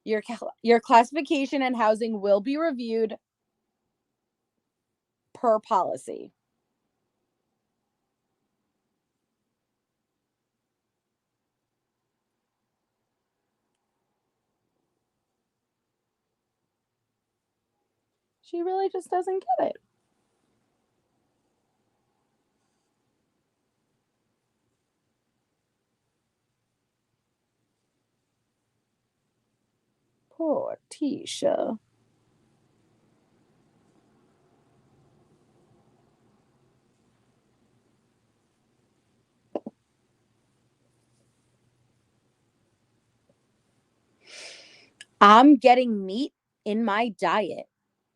Your classification and housing will be reviewed per policy. She really just doesn't get it. Poor Tisha. I'm getting meat in my diet,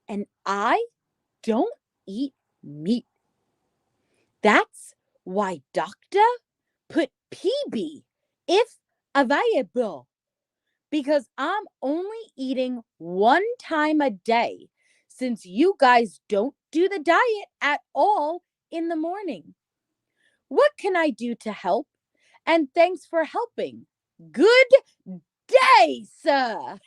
and I don't eat meat. That's why doctor put PB if available, because I'm only eating one time a day since you guys don't do the diet at all in the morning. What can I do to help? And thanks for helping. Good day, sir.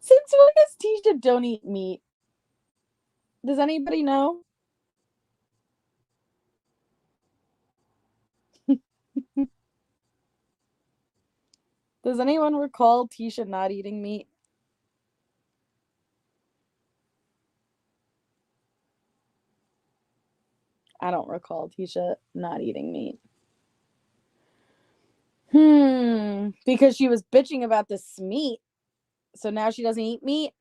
Since when does Tisha don't eat meat? Does anybody know? Does anyone recall Tisha not eating meat? I don't recall Tisha not eating meat. Because she was bitching about this meat. So now she doesn't eat meat?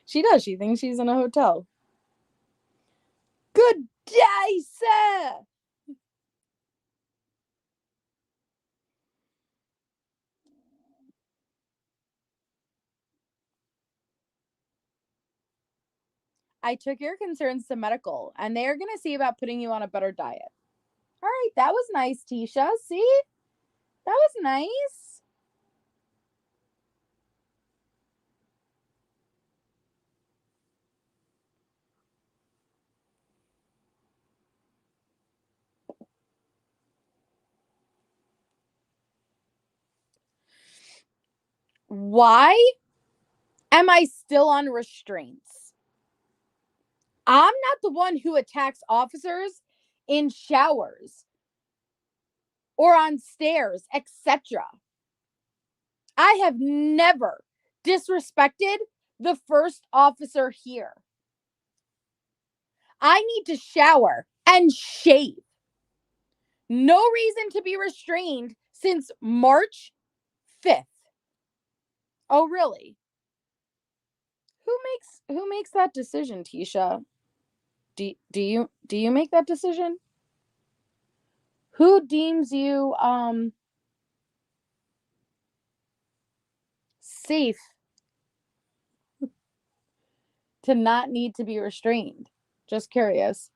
She does. She thinks she's in a hotel. Good day, sir. I took your concerns to medical, and they are going to see about putting you on a better diet. All right, that was nice, Tisha. See? That was nice. Why am I still on restraints? I'm not the one who attacks officers in showers or on stairs, etc. I have never disrespected the first officer here. I need to shower and shave. No reason to be restrained since March 5th. Oh, really? Who makes that decision, Tisha? Do you make that decision? Who deems you safe to not need to be restrained? Just curious.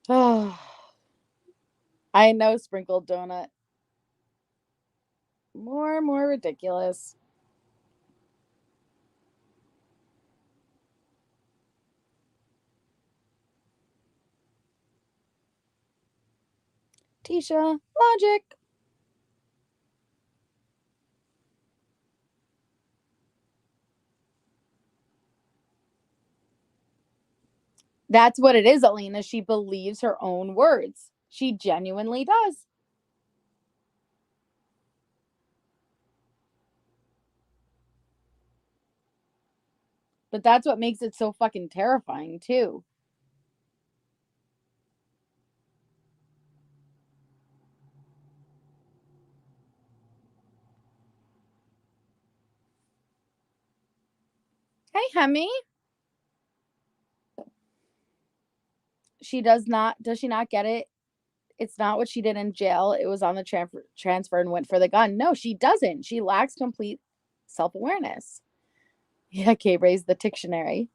Oh, I know, sprinkled donut. More and more ridiculous. Tisha, logic. That's what it is, Alina. She believes her own words. She genuinely does. But that's what makes it so fucking terrifying, too. Hey, Hemi. Does she not get it? It's not what she did in jail. It was on the transfer and went for the gun. No, she doesn't. She lacks complete self-awareness. Yeah, Kay raised the dictionary.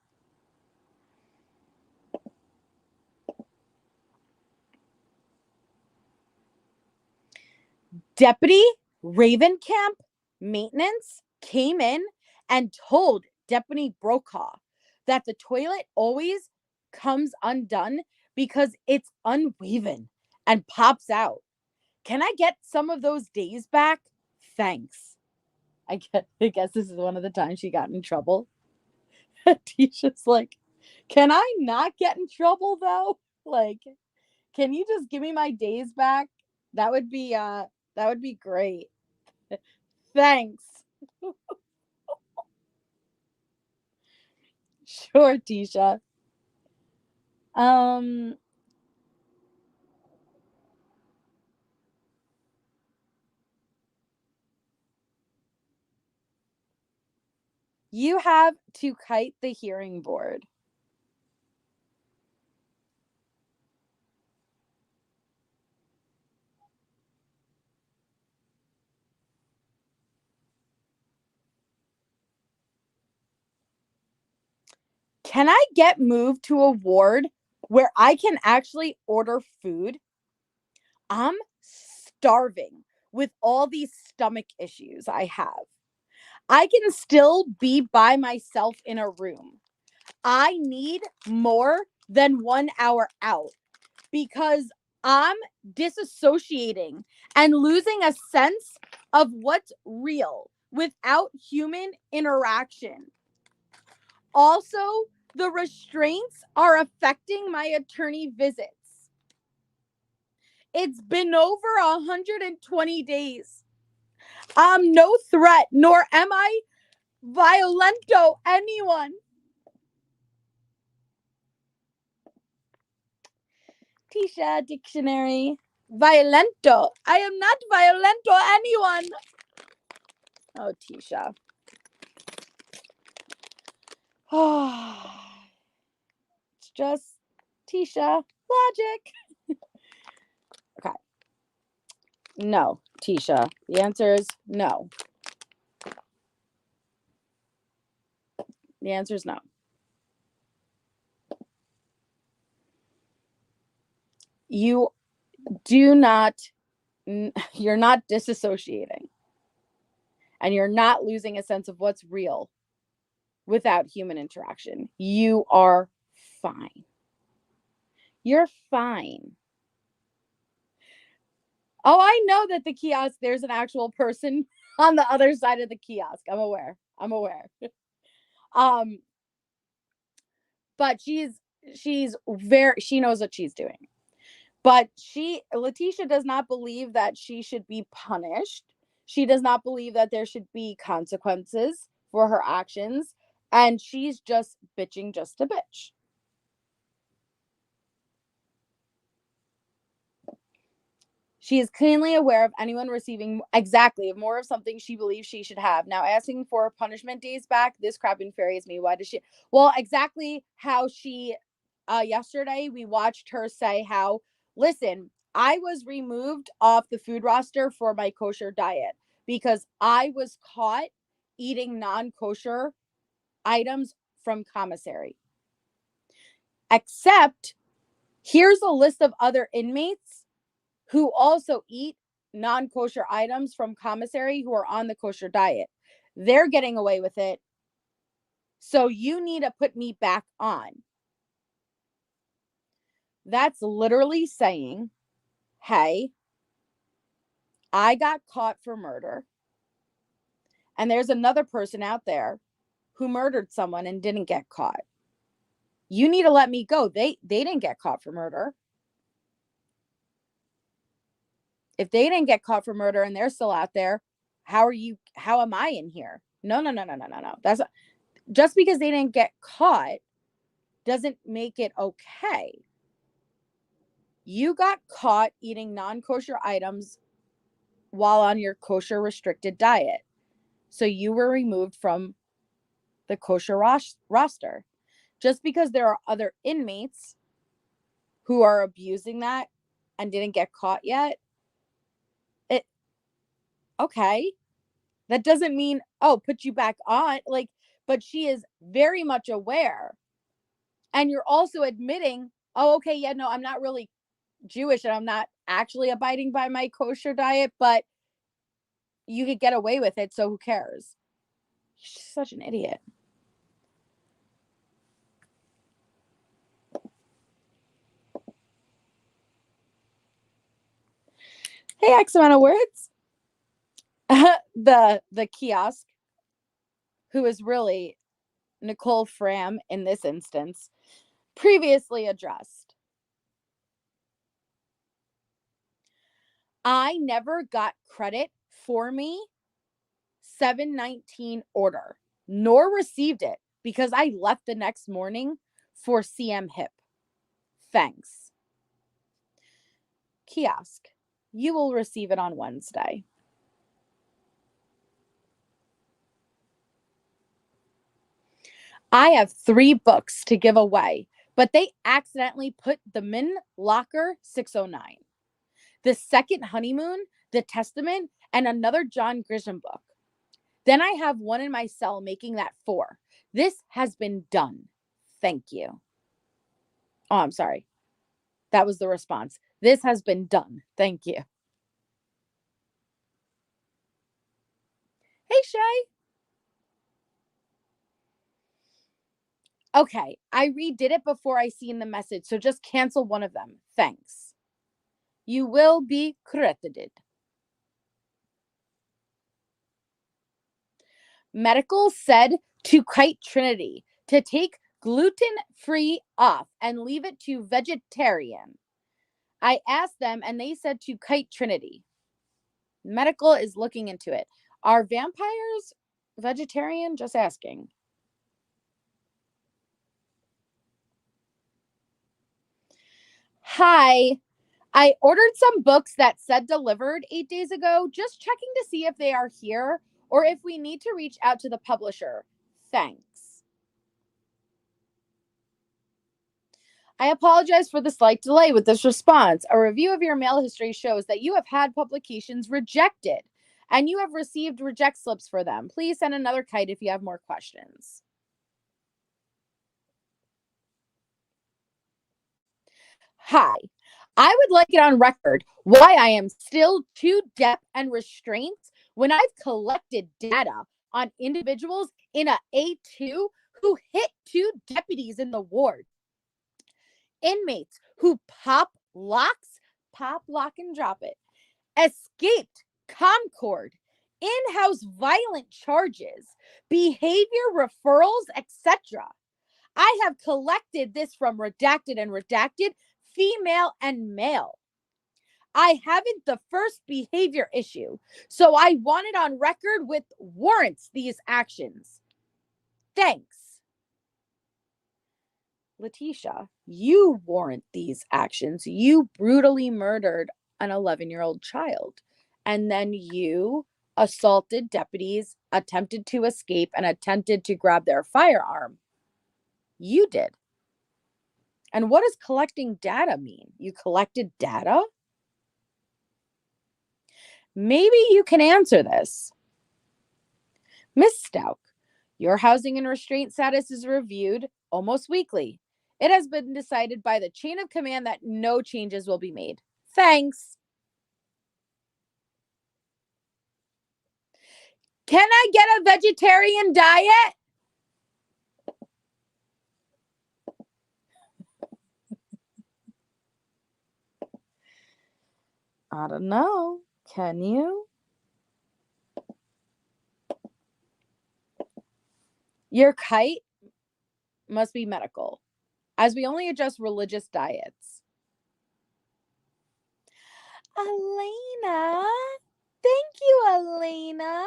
Deputy Ravencamp maintenance came in and told Deputy Brokaw that the toilet always comes undone because it's unwoven and pops out. Can I get some of those days back? Thanks. I guess this is one of the times she got in trouble. Tisha's like, can I not get in trouble though? Like, can you just give me my days back? That would be great. Thanks. Sure, Tisha. You have to kite the hearing board. Can I get moved to a ward where I can actually order food? I'm starving with all these stomach issues I have. I can still be by myself in a room. I need more than 1 hour out because I'm disassociating and losing a sense of what's real without human interaction. Also, the restraints are affecting my attorney visits. It's been over 120 days. I'm no threat, nor am I violento anyone. Tisha, dictionary. Violento. I am not violento anyone. Oh, Tisha. It's just Tisha logic. Okay. No, Tisha. The answer is no. The answer is no. You do not, you're not disassociating. And you're not losing a sense of what's real without human interaction. You are fine. You're fine. Oh, I know that the kiosk, there's an actual person on the other side of the kiosk. I'm aware. But she knows what she's doing. But Letecia does not believe that she should be punished. She does not believe that there should be consequences for her actions. And she's just bitching just to bitch. She is keenly aware of anyone receiving more of something she believes she should have. Now, asking for punishment days back, this crap infuriates me. Why does she? Well, exactly how she, yesterday, we watched her say how, listen, I was removed off the food roster for my kosher diet because I was caught eating non-kosher items from commissary. Except, here's a list of other inmates who also eat non-kosher items from commissary who are on the kosher diet. They're getting away with it. So you need to put me back on. That's literally saying, hey, I got caught for murder. And there's another person out there who murdered someone and didn't get caught. You need to let me go. They didn't get caught for murder. If they didn't get caught for murder and they're still out there, how am I in here? No. That's not, just because they didn't get caught doesn't make it okay. You got caught eating non-kosher items while on your kosher restricted diet. So you were removed from the kosher roster. Just because there are other inmates who are abusing that and didn't get caught yet, okay. That doesn't mean, put you back on. But she is very much aware. And you're also admitting, okay, yeah, no, I'm not really Jewish and I'm not actually abiding by my kosher diet, but you could get away with it, so who cares? She's such an idiot. Hey, X amount of words. The kiosk, who is really Nicole Fram in this instance, previously addressed. I never got credit for me 719 order, nor received it because I left the next morning for CM Hip. Thanks. Kiosk, you will receive it on Wednesday. I have 3 books to give away, but they accidentally put the Min Locker 609, The Second Honeymoon, The Testament, and another John Grisham book. Then I have one in my cell, making that 4. This has been done. Thank you. Oh, I'm sorry. That was the response. This has been done. Thank you. Hey, Shay. Okay, I redid it before I seen the message, so just cancel one of them. Thanks. You will be credited. Medical said to Kite Trinity to take gluten-free off and leave it to vegetarian. I asked them and they said to Kite Trinity. Medical is looking into it. Are vampires vegetarian? Just asking. Hi. I ordered some books that said delivered 8 days ago, just checking to see if they are here or if we need to reach out to the publisher. Thanks. I apologize for the slight delay with this response. A review of your mail history shows that you have had publications rejected and you have received reject slips for them. Please send another kite if you have more questions. Hi. I would like it on record why I am still too deaf and restraints when I've collected data on individuals in a A2 who hit 2 deputies in the ward. Inmates who pop, lock and drop it, escaped Concord, in-house violent charges, behavior referrals, etc. I have collected this from redacted and redacted, female and male. I haven't the first behavior issue, so I want it on record with warrants these actions. Thanks. Letecia, you warrant these actions. You brutally murdered an 11-year-old child, and then you assaulted deputies, attempted to escape, and attempted to grab their firearm. You did. And what does collecting data mean? You collected data? Maybe you can answer this. Miss Stauch, your housing and restraint status is reviewed almost weekly. It has been decided by the chain of command that no changes will be made. Thanks. Can I get a vegetarian diet? I don't know. Can you? Your kite must be medical, as we only adjust religious diets. Elena. Thank you, Elena.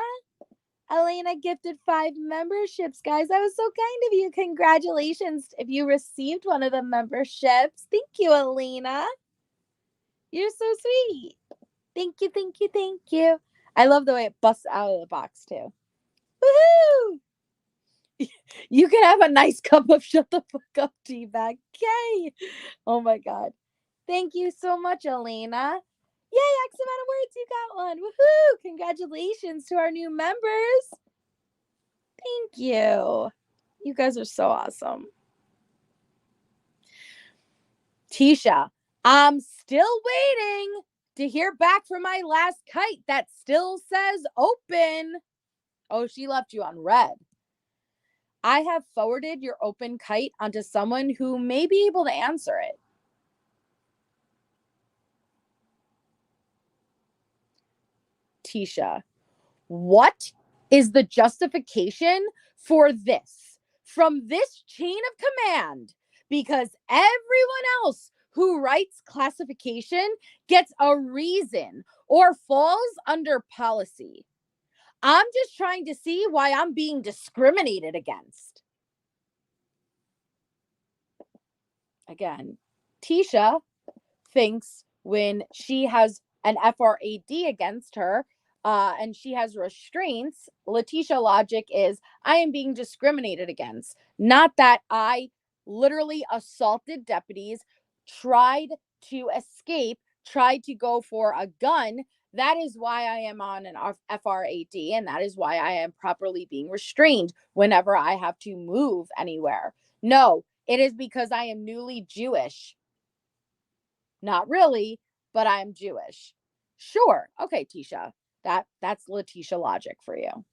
Elena gifted 5 memberships, guys. That was so kind of you. Congratulations if you received one of the memberships. Thank you, Elena. You're so sweet. Thank you, thank you, thank you. I love the way it busts out of the box, too. Woohoo! You can have a nice cup of shut the fuck up tea bag. Yay! Oh my God. Thank you so much, Elena. Yay, X amount of words, you got one. Woohoo! Congratulations to our new members. Thank you. You guys are so awesome. Tisha, I'm still waiting to hear back from my last kite that still says open. Oh, she left you on red. I have forwarded your open kite onto someone who may be able to answer it. Tisha, what is the justification for this from this chain of command? Because everyone else who writes classification gets a reason or falls under policy. I'm just trying to see why I'm being discriminated against. Again, Tisha thinks when she has an FRAD against her and she has restraints, Letecia logic is I am being discriminated against. Not that I literally assaulted deputies, tried to escape, tried to go for a gun. That is why I am on an FRAD, and that is why I am properly being restrained whenever I have to move anywhere. No, it is because I am newly Jewish. Not really, but I'm Jewish. Sure. Okay, Tisha. That's Letecia logic for you.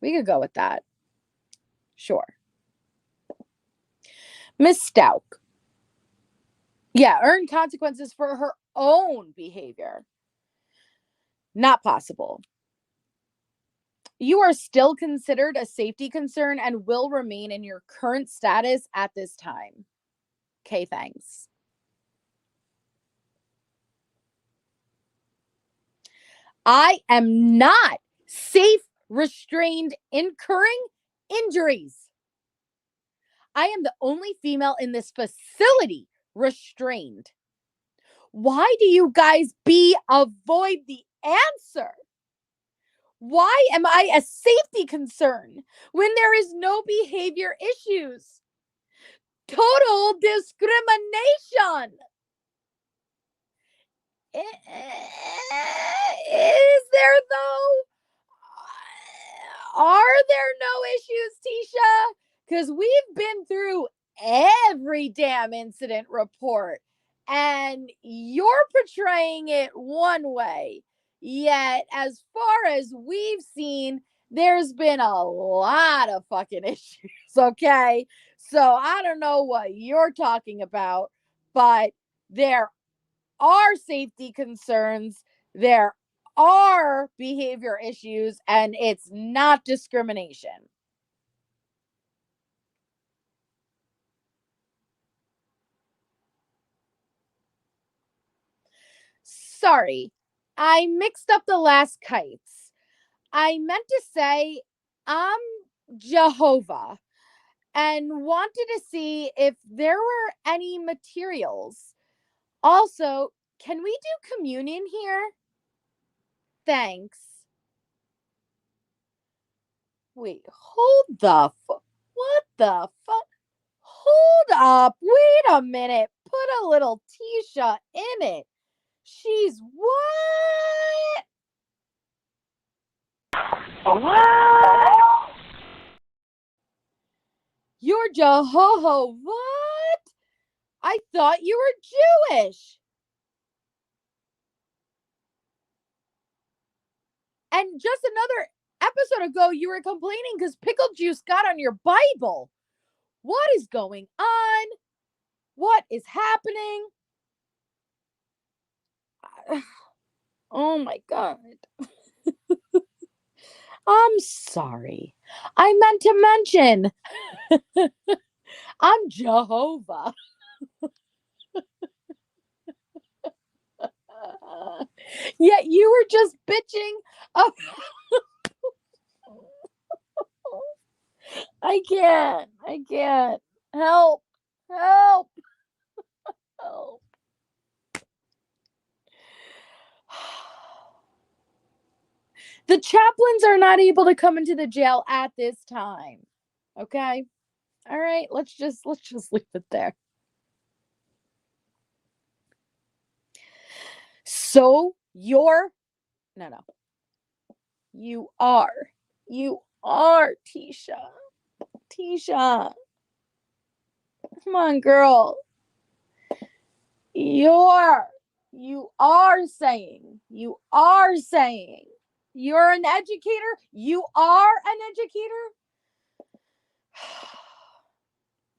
We could go with that. Sure. Miss Stauch. Yeah, earn consequences for her own behavior. Not possible. You are still considered a safety concern and will remain in your current status at this time. Okay, thanks. I am not safe, restrained, incurring injuries. I am the only female in this facility restrained. Why do you guys avoid the answer? Why am I a safety concern when there is no behavior issues? Total discrimination. Is there though? Are there no issues, Tisha? Because we've been through every damn incident report and you're portraying it one way. Yet, as far as we've seen, there's been a lot of fucking issues, okay? So I don't know what you're talking about, but there are safety concerns. There are behavior issues, and it's not discrimination. Sorry, I mixed up the last kites. I meant to say I'm Jehovah and wanted to see if there were any materials. Also, can we do communion here? Thanks. Wait, hold the fuck. What the fuck? Hold up. Wait a minute. Put a little Tisha in it. She's what? What? You're Jehovah. What? I thought you were Jewish. And just another episode ago, you were complaining because pickle juice got on your Bible. What is going on? What is happening? Oh my God. I'm sorry. I meant to mention I'm Jehovah. Yet you were just bitching. I can't. Help. Help. The chaplains are not able to come into the jail at this time. Okay? All right, let's just leave it there. So you are, Tisha. Come on, girl. You are saying you're an educator. You are an educator.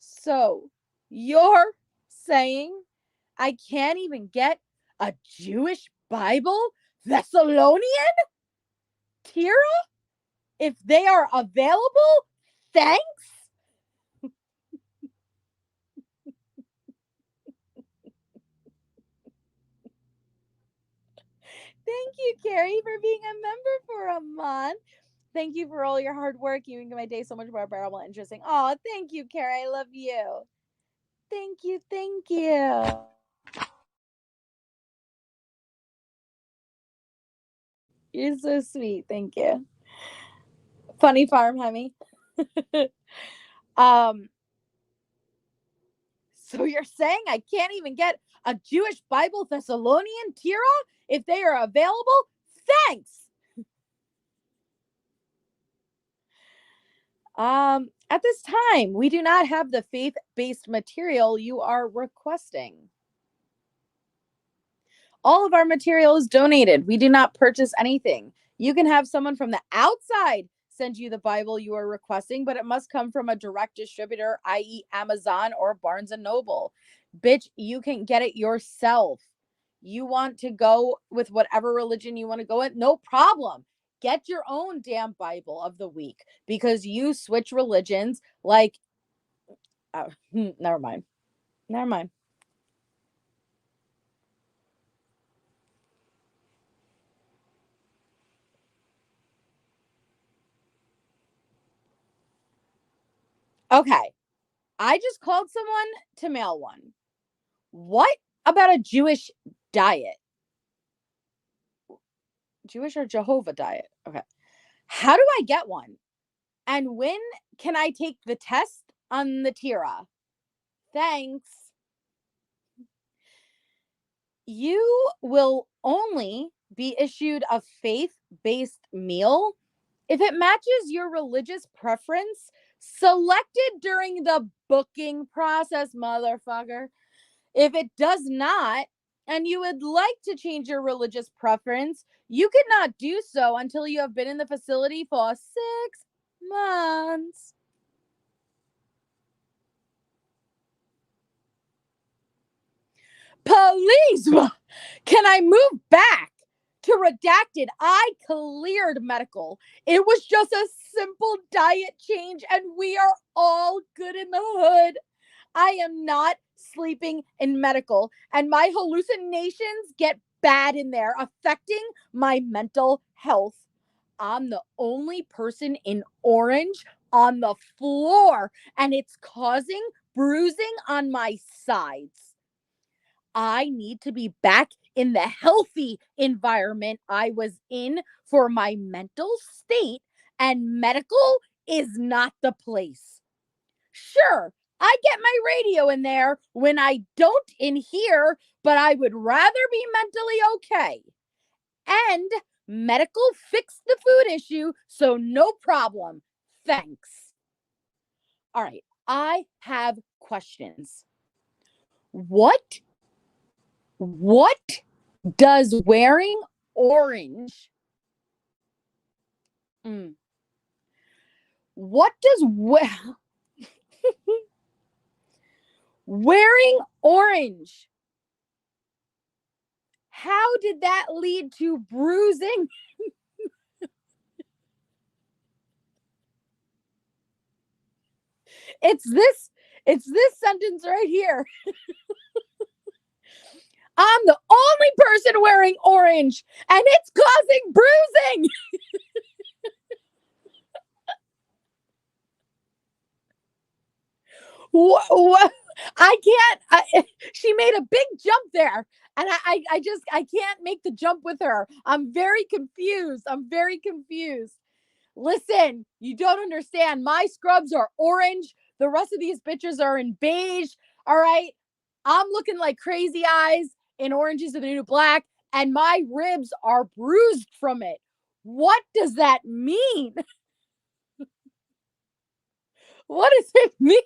So you're saying I can't even get a Jewish Bible Thessalonian? Tira? If they are available, thanks. Thank you, Carrie, for being a member for a month. Thank you for all your hard work. You make my day so much more bearable and interesting. Oh, thank you, Carrie. I love you. Thank you. You're so sweet. Thank you. Funny farm, Hemi. So you're saying I can't even get a Jewish Bible Thessalonian, Tira, if they are available? Thanks. At this time, we do not have the faith-based material you are requesting. All of our material is donated. We do not purchase anything. You can have someone from the outside send you the Bible you are requesting, but it must come from a direct distributor, i.e. Amazon or Barnes & Noble. Bitch, you can get it yourself. You want to go with whatever religion you want to go with? No problem. Get your own damn Bible of the week because you switch religions like, never mind. Okay. I just called someone to mail one. What about a Jewish diet? Jewish or Jehovah diet? Okay. How do I get one? And when can I take the test on the Tira? Thanks. You will only be issued a faith-based meal if it matches your religious preference selected during the booking process, motherfucker. If it does not, and you would like to change your religious preference, you cannot do so until you have been in the facility for 6 months. Please, can I move back to redacted? I cleared medical. It was just a simple diet change, and we are all good in the hood. I am not sleeping in medical, and my hallucinations get bad in there, affecting my mental health. I'm the only person in orange on the floor, and it's causing bruising on my sides. I need to be back in the healthy environment I was in for my mental state, and medical is not the place. Sure, I get my radio in there when I don't in here, but I would rather be mentally okay. And medical fixed the food issue, so no problem. Thanks. All right, I have questions. What does wearing orange What does wearing orange, how did that lead to bruising? It's this sentence right here. I'm the only person wearing orange and it's causing bruising. What? I can't. She made a big jump there, and I can't make the jump with her. I'm very confused. Listen, you don't understand. My scrubs are orange. The rest of these bitches are in beige. All right. I'm looking like Crazy Eyes in Orange Is the New Black, and my ribs are bruised from it. What does that mean? What does it mean?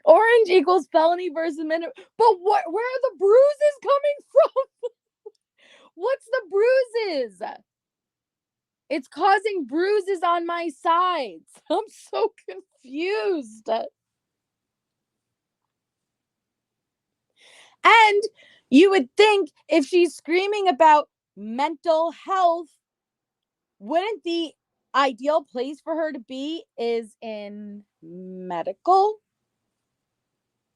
Orange equals felony versus minute. But where are the bruises coming from? What's the bruises? It's causing bruises on my sides. I'm so confused. And you would think if she's screaming about mental health, wouldn't the ideal place for her to be is in medical?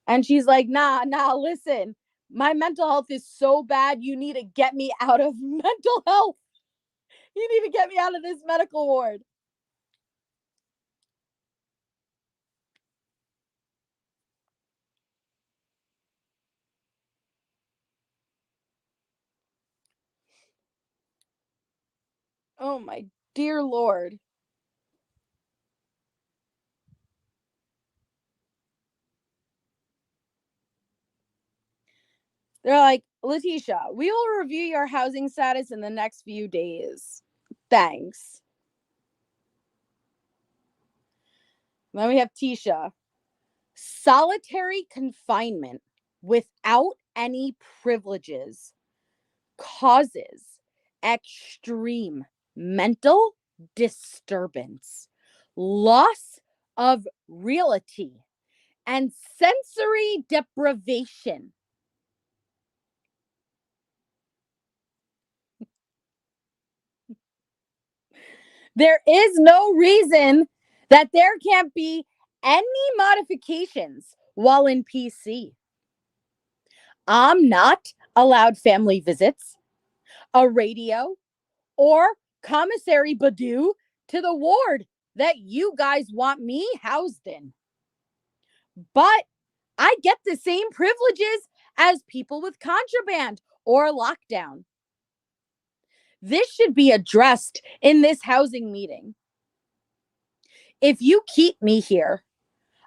And she's like, nah, listen, my mental health is so bad, you need to get me out of mental health. You need to get me out of this medical ward. Oh my dear Lord. They're like, Letecia, we will review your housing status in the next few days. Thanks. Then we have Tisha. Solitary confinement without any privileges causes extreme mental disturbance, loss of reality, and sensory deprivation. There is no reason that there can't be any modifications while in PC. I'm not allowed family visits, a radio, or commissary Badoo to the ward that you guys want me housed in. But I get the same privileges as people with contraband or lockdown. This should be addressed in this housing meeting. If you keep me here,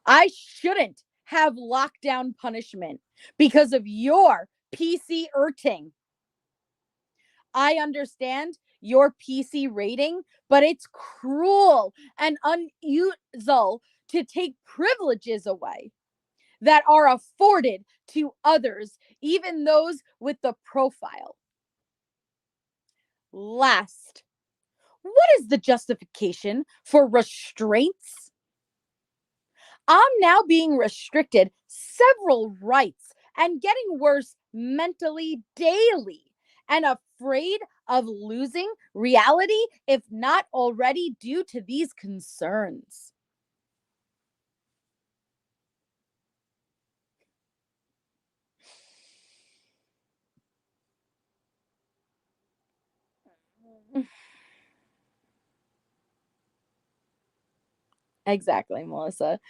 I shouldn't have lockdown punishment because of your PC erting. I understand your PC rating, but it's cruel and unusual to take privileges away that are afforded to others, even those with the profile. Last, what is the justification for restraints? I'm now being restricted several rights and getting worse mentally daily and afraid of losing reality if not already due to these concerns. Exactly, Melissa.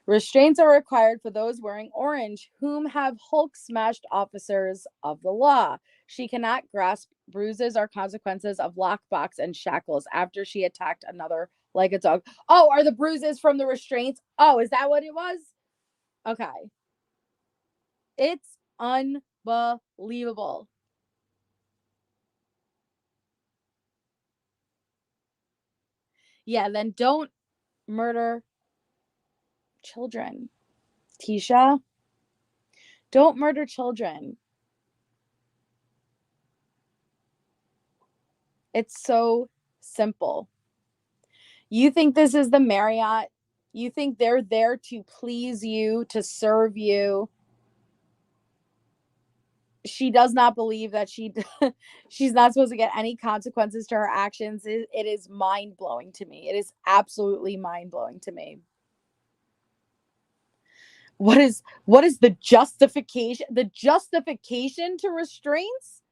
Restraints are required for those wearing orange, whom have Hulk smashed officers of the law. She cannot grasp bruises or consequences of lockbox and shackles after she attacked another like a dog. Oh, are the bruises from the restraints? Oh, is that what it was? Okay. It's unbelievable. Yeah, then don't murder children. Tisha, don't murder children. It's so simple. You think this is the Marriott? You think they're there to please you, to serve you? She does not believe that she's not supposed to get any consequences to her actions. It is mind-blowing to me. It is absolutely mind-blowing to me. What is the justification? The justification to restraints?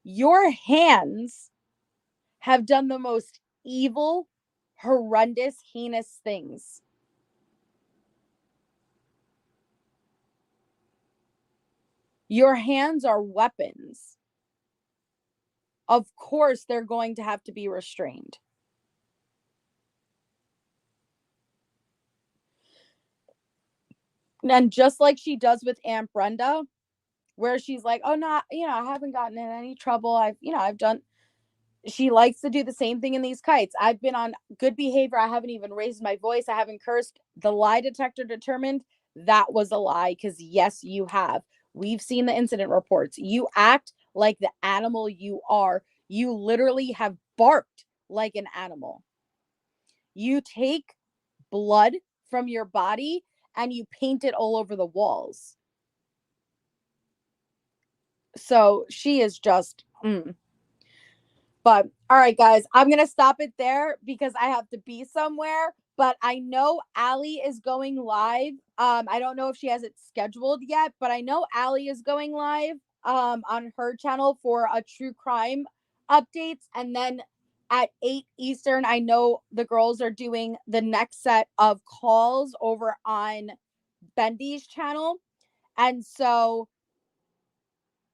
Your hands have done the most evil, horrendous, heinous things. Your hands are weapons. Of course, they're going to have to be restrained. And just like she does with Aunt Brenda, where she's like, oh, no, I haven't gotten in any trouble. I've done. She likes to do the same thing in these kites. I've been on good behavior. I haven't even raised my voice. I haven't cursed. The lie detector determined that was a lie, because yes, you have. We've seen the incident reports. You act like the animal you are. You literally have barked like an animal. You take blood from your body and you paint it all over the walls. So she is just, But all right, guys, I'm going to stop it there because I have to be somewhere. But I know Allie is going live. I don't know if she has it scheduled yet, but I know Allie is going live on her channel for a true crime updates. And then at 8 Eastern, I know the girls are doing the next set of calls over on Bendy's channel. And so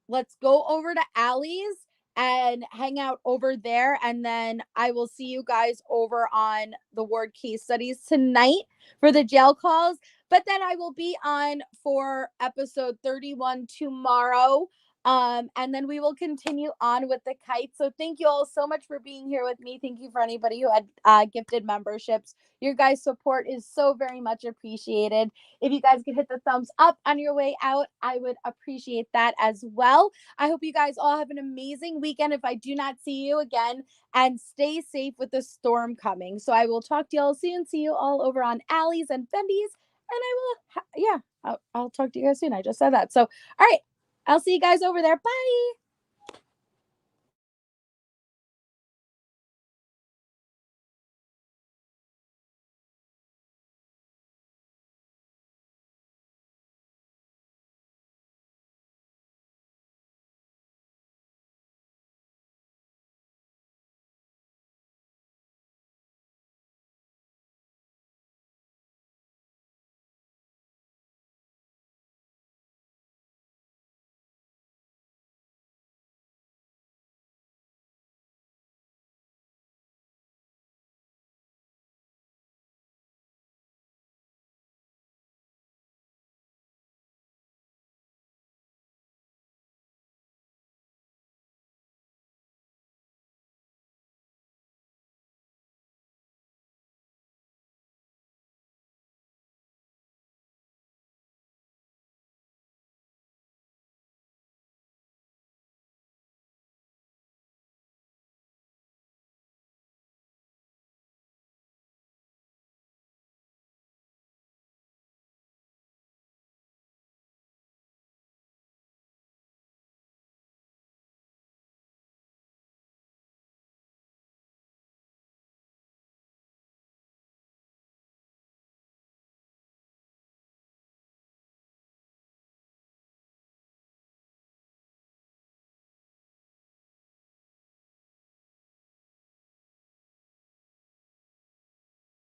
let's go over to Allie's and hang out over there. And then I will see you guys over on the ward case studies tonight for the jail calls. But then I will be on for episode 31 tomorrow. And then we will continue on with the kite. So thank you all so much for being here with me. Thank you for anybody who had gifted memberships. Your guys' support is so very much appreciated. If you guys could hit the thumbs up on your way out, I would appreciate that as well. I hope you guys all have an amazing weekend if I do not see you again, and stay safe with the storm coming. So I will talk to you all soon. See you all over on Allie's and Bendy's. And I'll talk to you guys soon. I just said that. So, all right. I'll see you guys over there. Bye.